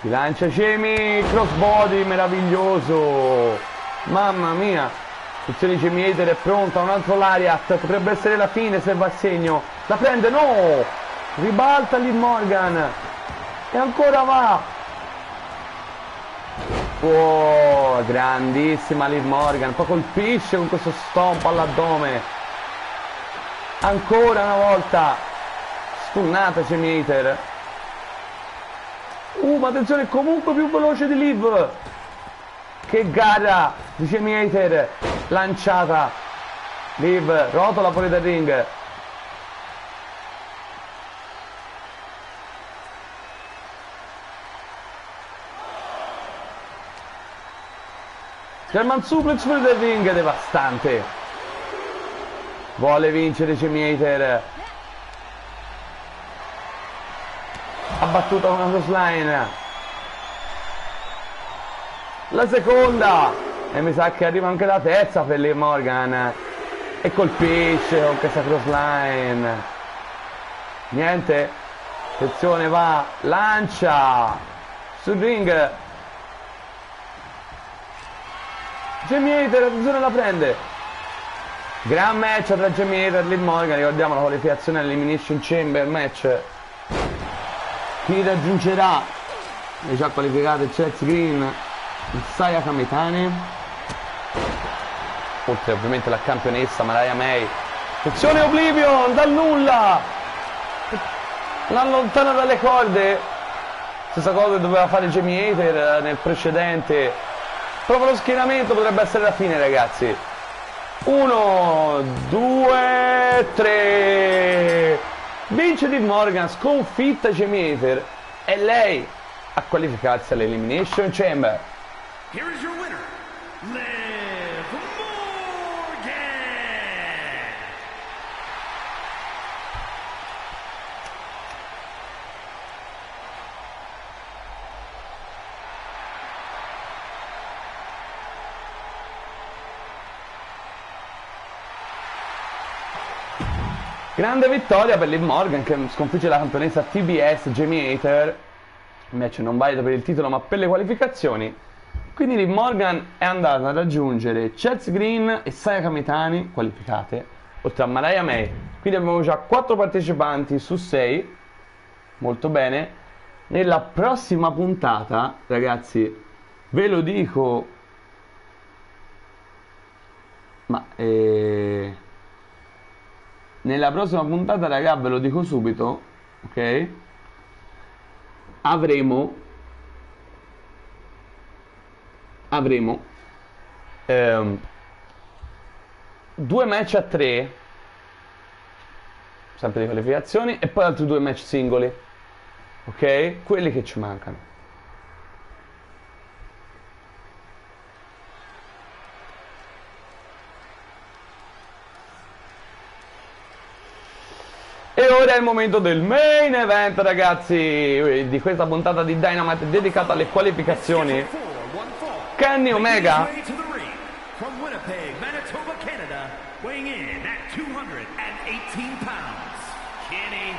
Speaker 1: Si lancia Jamie, crossbody meraviglioso, mamma mia. Attenzione Jamie Hayter, è pronta, un altro lariat, potrebbe essere la fine se va a segno. La prende, no! Ribalta Liv Morgan e ancora va. Oh, grandissima Liv Morgan, poi colpisce con questo stomp all'addome. Ancora una volta stunnata Jamie Hayter. Ma attenzione, comunque più veloce di Liv. Che gara di Jamie Hayter, lanciata. Liv rotola fuori dal ring. German suplex fuori dal ring, devastante. Vuole vincere Jamie Hayter. Ha battuto una crossline. La seconda. E mi sa che arriva anche la terza per Liv Morgan. E colpisce con questa crossline. Niente. Attenzione, va. Lancia. Sul ring. Jamie Hayter, attenzione, la prende. Gran match tra Jamie Hayter e Liv Morgan. Ricordiamo la qualificazione all'Elimination Chamber match. Chi raggiungerà le già qualificate Chelsea Green, Saya Kamitane, oltre ovviamente la campionessa Mariah May. Attenzione Oblivion dal nulla, l'allontana dalle corde. Stessa cosa doveva fare Jamie Hayter nel precedente. Proprio lo schieramento potrebbe essere la fine, ragazzi. 1, 2, 3. Vince Liv Morgan, sconfitta Jamie Hayter e lei a qualificarsi all'Elimination Chamber.
Speaker 2: Here is your winner, Liv Morgan.
Speaker 1: Grande vittoria per Liv Morgan che sconfigge la campionessa TBS Jamie Hayter. Il match non valido per il titolo ma per le qualificazioni. Quindi Liv Morgan è andata a raggiungere Chelsea Green e Saya Kamitani qualificate, oltre a Mariah May. Quindi abbiamo già 4 partecipanti su 6. Molto bene. Nella prossima puntata, ragazzi, ve lo dico, ma nella prossima puntata, raga, ve lo dico subito, ok? Avremo 2 match a 3, sempre di qualificazioni, e poi altri 2 match singoli, ok? Quelli che ci mancano. E ora è il momento del main event, ragazzi, di questa puntata di Dynamite dedicata alle qualificazioni. Kenny Omega
Speaker 2: From Winnipeg, Manitoba, Canada, weighing in at 218 pounds, Kenny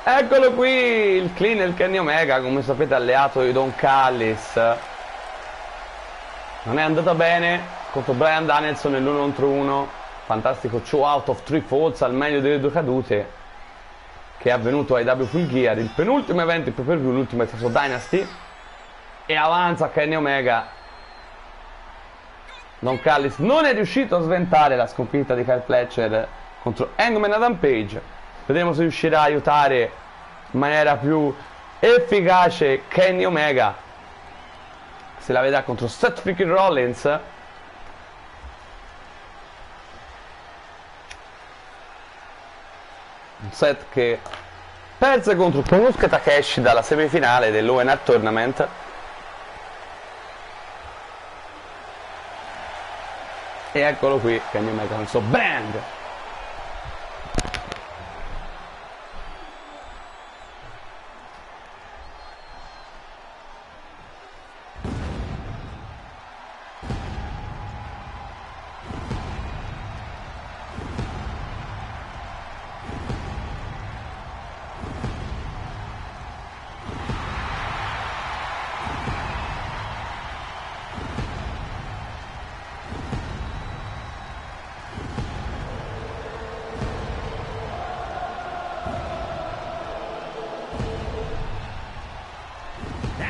Speaker 2: Omega!
Speaker 1: Eccolo qui, il clean del Kenny Omega, come sapete alleato di Don Callis. Non è andata bene contro Bryan Danielson nell'1 contro 1. Fantastico show out of 3 falls al meglio delle 2 cadute che è avvenuto ai W Full Gear, il penultimo evento, il pay per view, l'ultimo è stato Dynasty. E avanza Kenny Omega. Don Callis non è riuscito a sventare la sconfitta di Kyle Fletcher contro Hangman Adam Page. Vedremo se riuscirà a aiutare in maniera più efficace Kenny Omega, se la vedrà contro Seth freaking Rollins. Un set che perse contro Konosuke Takeshi dalla semifinale dell'ONR Tournament. E eccolo qui, Kenny Omega con il suo brand.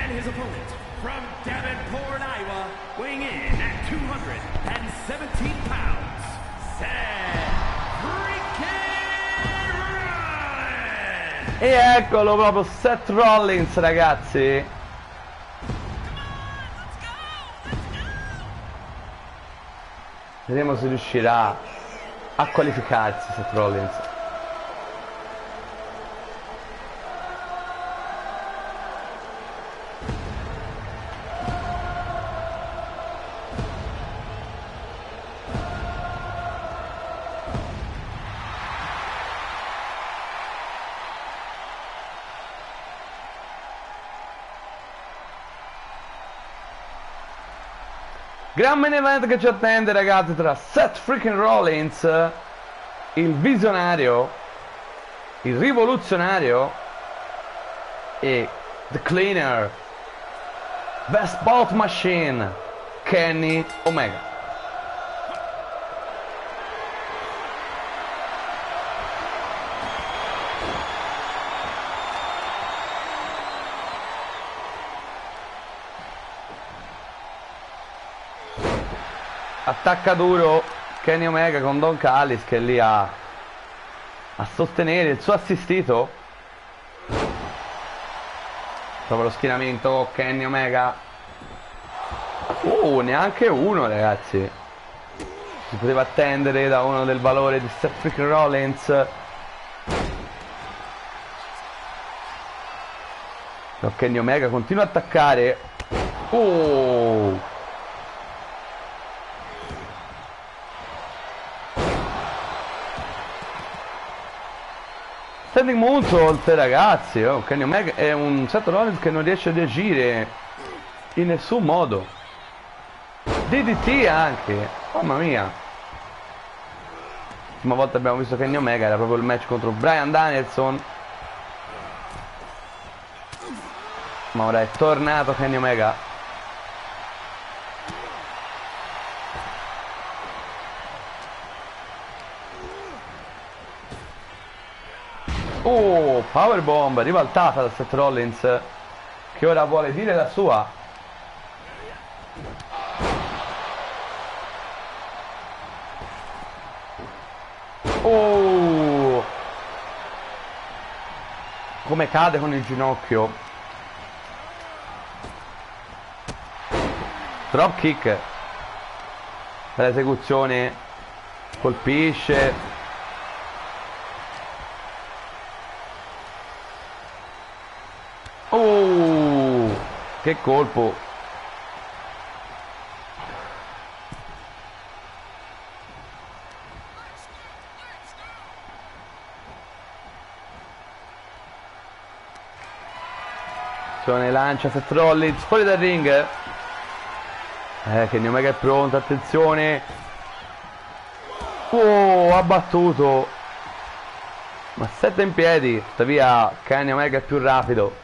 Speaker 2: His opponent from Davenport, Iowa, weighing in at 217 pounds, Seth freaking Rollins!
Speaker 1: E eccolo proprio Seth Rollins, ragazzi. Vediamo se riuscirà a qualificarsi Seth Rollins. Gran main event che ci attende, ragazzi, tra Seth freaking Rollins, il visionario, il rivoluzionario, e The Cleaner, Best Bout Machine, Kenny Omega. Attacca duro Kenny Omega con Don Callis che è lì a sostenere il suo assistito. Proprio lo schienamento Kenny Omega. Neanche uno, ragazzi. Si poteva attendere da uno del valore di Seth freaking Rollins. No, Kenny Omega continua a attaccare. Standing moonsault, ragazzi. Kenny Omega è un Seth Rollins che non riesce a reagire in nessun modo. DDT anche, mamma mia. L'ultima volta abbiamo visto Kenny Omega era proprio il match contro Bryan Danielson, ma ora è tornato Kenny Omega. Powerbomb ribaltata da Seth Rollins, che ora vuole dire la sua. Come cade con il ginocchio. Drop kick. L'esecuzione colpisce. Che colpo. Lancia Seth Rollins fuori dal ring. Kenny Omega è pronto, attenzione. Ha battuto, ma Seth in piedi. Tuttavia Kenny Omega è più rapido.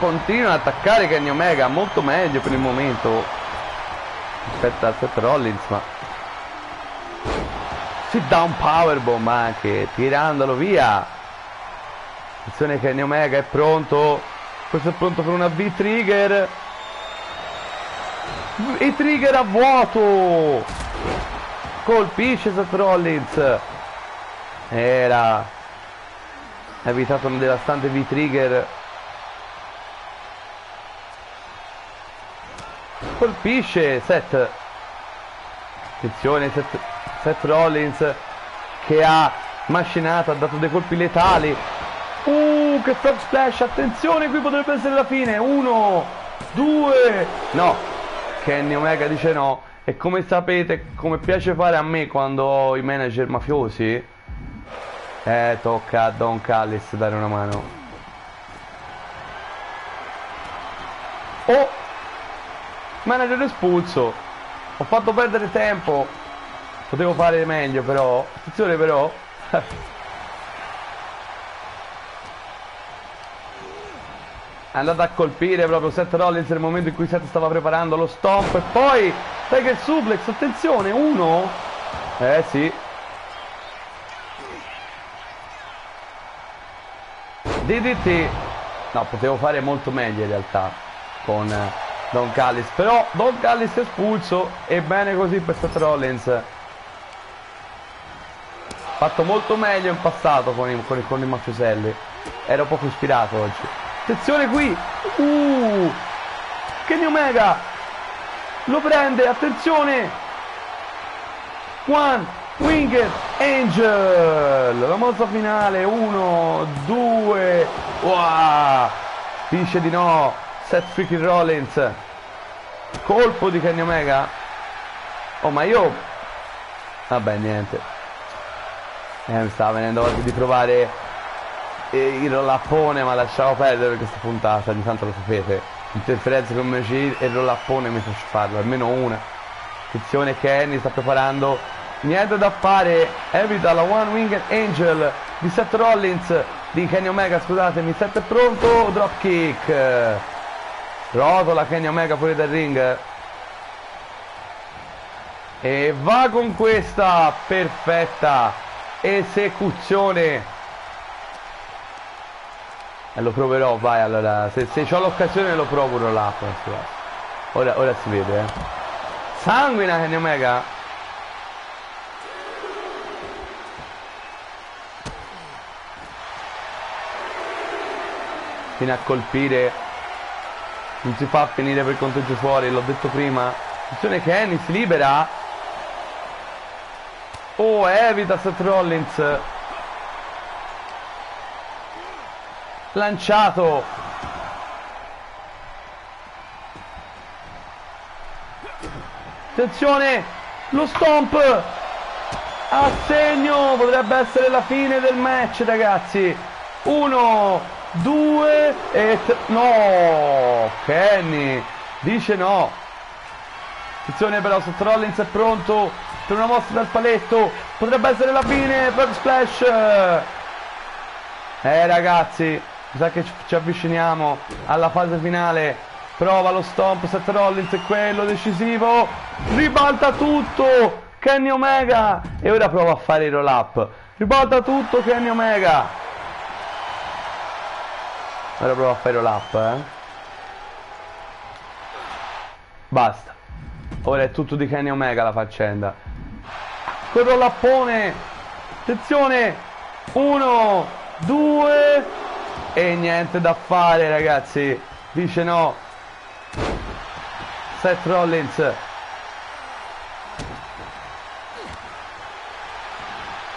Speaker 1: Continua ad attaccare Kenny Omega molto meglio per il momento rispetto a Seth Rollins, ma sit down powerbomb anche, tirandolo via. Attenzione, Kenny Omega è pronto. Questo è pronto per una V-trigger. E trigger a vuoto. Colpisce Seth Rollins. Era evitato una devastante V-trigger. colpisce Seth. Attenzione, Seth Rollins che ha macinato, ha dato dei colpi letali. Che frog splash, attenzione, qui potrebbe essere la fine. 1, 2, no, Kenny Omega dice no. E come sapete, come piace fare a me quando ho i manager mafiosi, tocca a Don Callis dare una mano. Oh, manager espulso, ho fatto perdere tempo, potevo fare meglio però, attenzione però. È andato a colpire proprio Seth Rollins nel momento in cui Seth stava preparando lo stomp e poi Tiger Suplex, attenzione, 1, sì, DDT, no, potevo fare molto meglio in realtà con Don Callis, però Don Callis è espulso e bene così per Seth Rollins. Fatto molto meglio in passato con i mafioselli, ero poco ispirato oggi. Attenzione qui, Kenny Omega lo prende, attenzione, One Winged Angel, la mossa finale, 1, 2, wow, dice di no Seth freaking Rollins, colpo di Kenny Omega, oh ma io, vabbè niente, mi stava venendo voglia di provare il rollappone, ma lasciamo perdere questa puntata, ogni tanto lo sapete, interferenze con MG e il rollappone mi faccio farlo, almeno una. Attenzione, Kenny sta preparando, niente da fare, evita la One Winged Angel di Seth Rollins, di Kenny Omega, scusatemi. Seth è pronto, drop kick, rotola Kenny Omega fuori dal ring e va con questa perfetta esecuzione. E lo proverò, vai, allora, se ho l'occasione lo provo un roll up. Ora si vede, sanguina Kenny Omega. Fino a colpire, non si fa finire per conteggio fuori, l'ho detto prima. Attenzione, Kenny si libera, evita Seth Rollins, lanciato, attenzione, lo stomp a segno, potrebbe essere la fine del match, ragazzi. 1, 2 e no, Kenny dice no. Attenzione però, Seth Rollins è pronto per una mossa dal paletto, potrebbe essere la fine, frog splash. Ragazzi, mi sa che ci avviciniamo alla fase finale. Prova lo stomp Seth Rollins, è quello decisivo, ribalta tutto Kenny Omega e ora prova a fare il roll up, ribalta tutto Kenny Omega, ora prova a fare il roll up, basta, ora è tutto di Kenny Omega la faccenda, col roll upone, attenzione, 1, 2 e niente da fare, ragazzi, dice no Seth Rollins.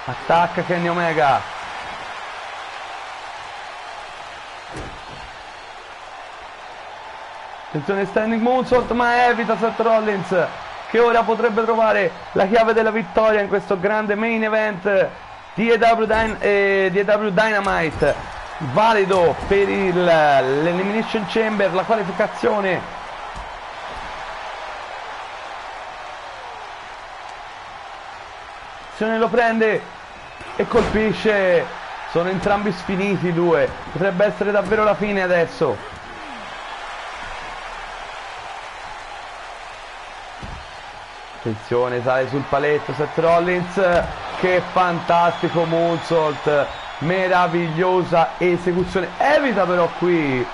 Speaker 1: Attacca Kenny Omega, attenzione, standing moonsault, ma evita Seth Rollins, che ora potrebbe trovare la chiave della vittoria in questo grande main event di AEW Dynamite, valido per l'Elimination Chamber, la qualificazione. Lo prende e colpisce, sono entrambi sfiniti i due, potrebbe essere davvero la fine adesso. Attenzione, sale sul paletto Seth Rollins, che fantastico moonsault, meravigliosa esecuzione, evita però qui.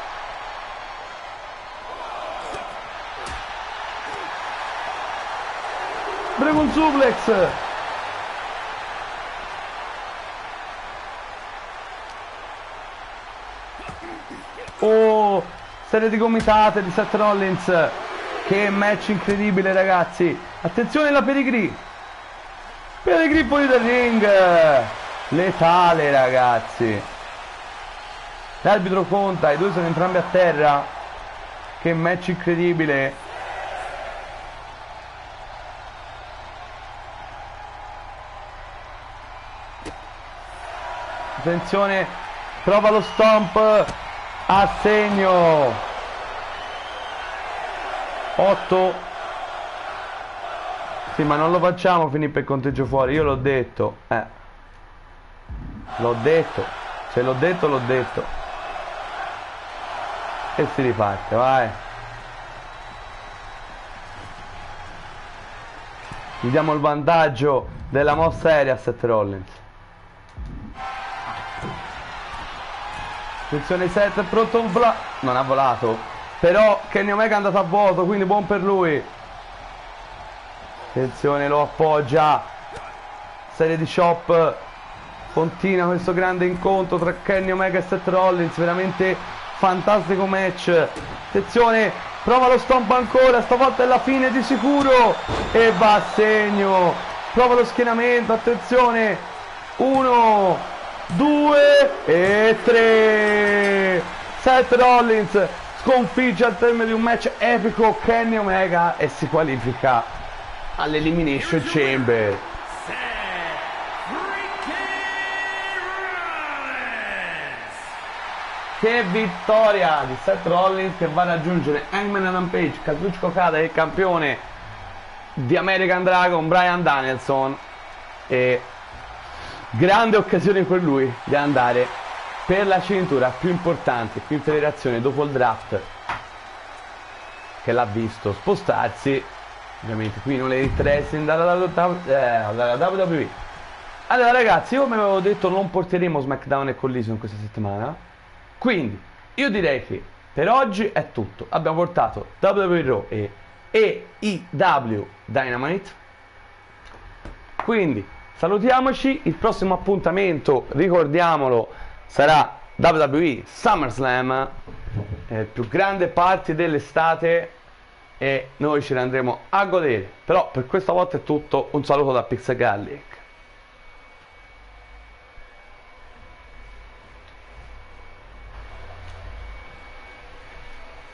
Speaker 1: Dragon suplex. Serie di gomitate di Seth Rollins, Che match incredibile, ragazzi. Attenzione la Pedigree. Pedigree fuori dal ring. Letale, ragazzi. L'arbitro conta, i due sono entrambi a terra. Che match incredibile. Attenzione, prova lo stomp a segno. 8. Sì, ma non lo facciamo finire per conteggio fuori, io l'ho detto. L'ho detto. Se l'ho detto, l'ho detto. E si riparte, vai. Gli diamo il vantaggio della mossa aerea a Seth Rollins. Attenzione, Seth è pronto un non ha volato, però Kenny Omega è andato a vuoto, quindi buon per lui. Attenzione, lo appoggia. Serie di chop. Continua questo grande incontro tra Kenny Omega e Seth Rollins, veramente fantastico match. Attenzione, prova lo stomp ancora, stavolta è la fine di sicuro e va a segno. Prova lo schienamento, attenzione, 1, 2 e 3. Seth Rollins sconfigge al termine di un match epico Kenny Omega e si qualifica all'Elimination Chamber. Che vittoria di Seth Rollins, che va ad raggiungere Hangman Adam Page, Kazuchika Okada e il campione di American Dragon Bryan Danielson. E grande occasione per lui di andare per la cintura più importante qui in federazione dopo il draft, che l'ha visto spostarsi. Ovviamente qui non le interessa dalla WWE. Allora ragazzi, io come avevo detto non porteremo SmackDown e Collision questa settimana, quindi io direi che per oggi è tutto. Abbiamo portato WWE Raw e AEW Dynamite, quindi salutiamoci. Il prossimo appuntamento, ricordiamolo, sarà WWE SummerSlam, il più grande party dell'estate, e noi ce ne andremo a godere. Però per questa volta è tutto. Un saluto da Pixel Gallic.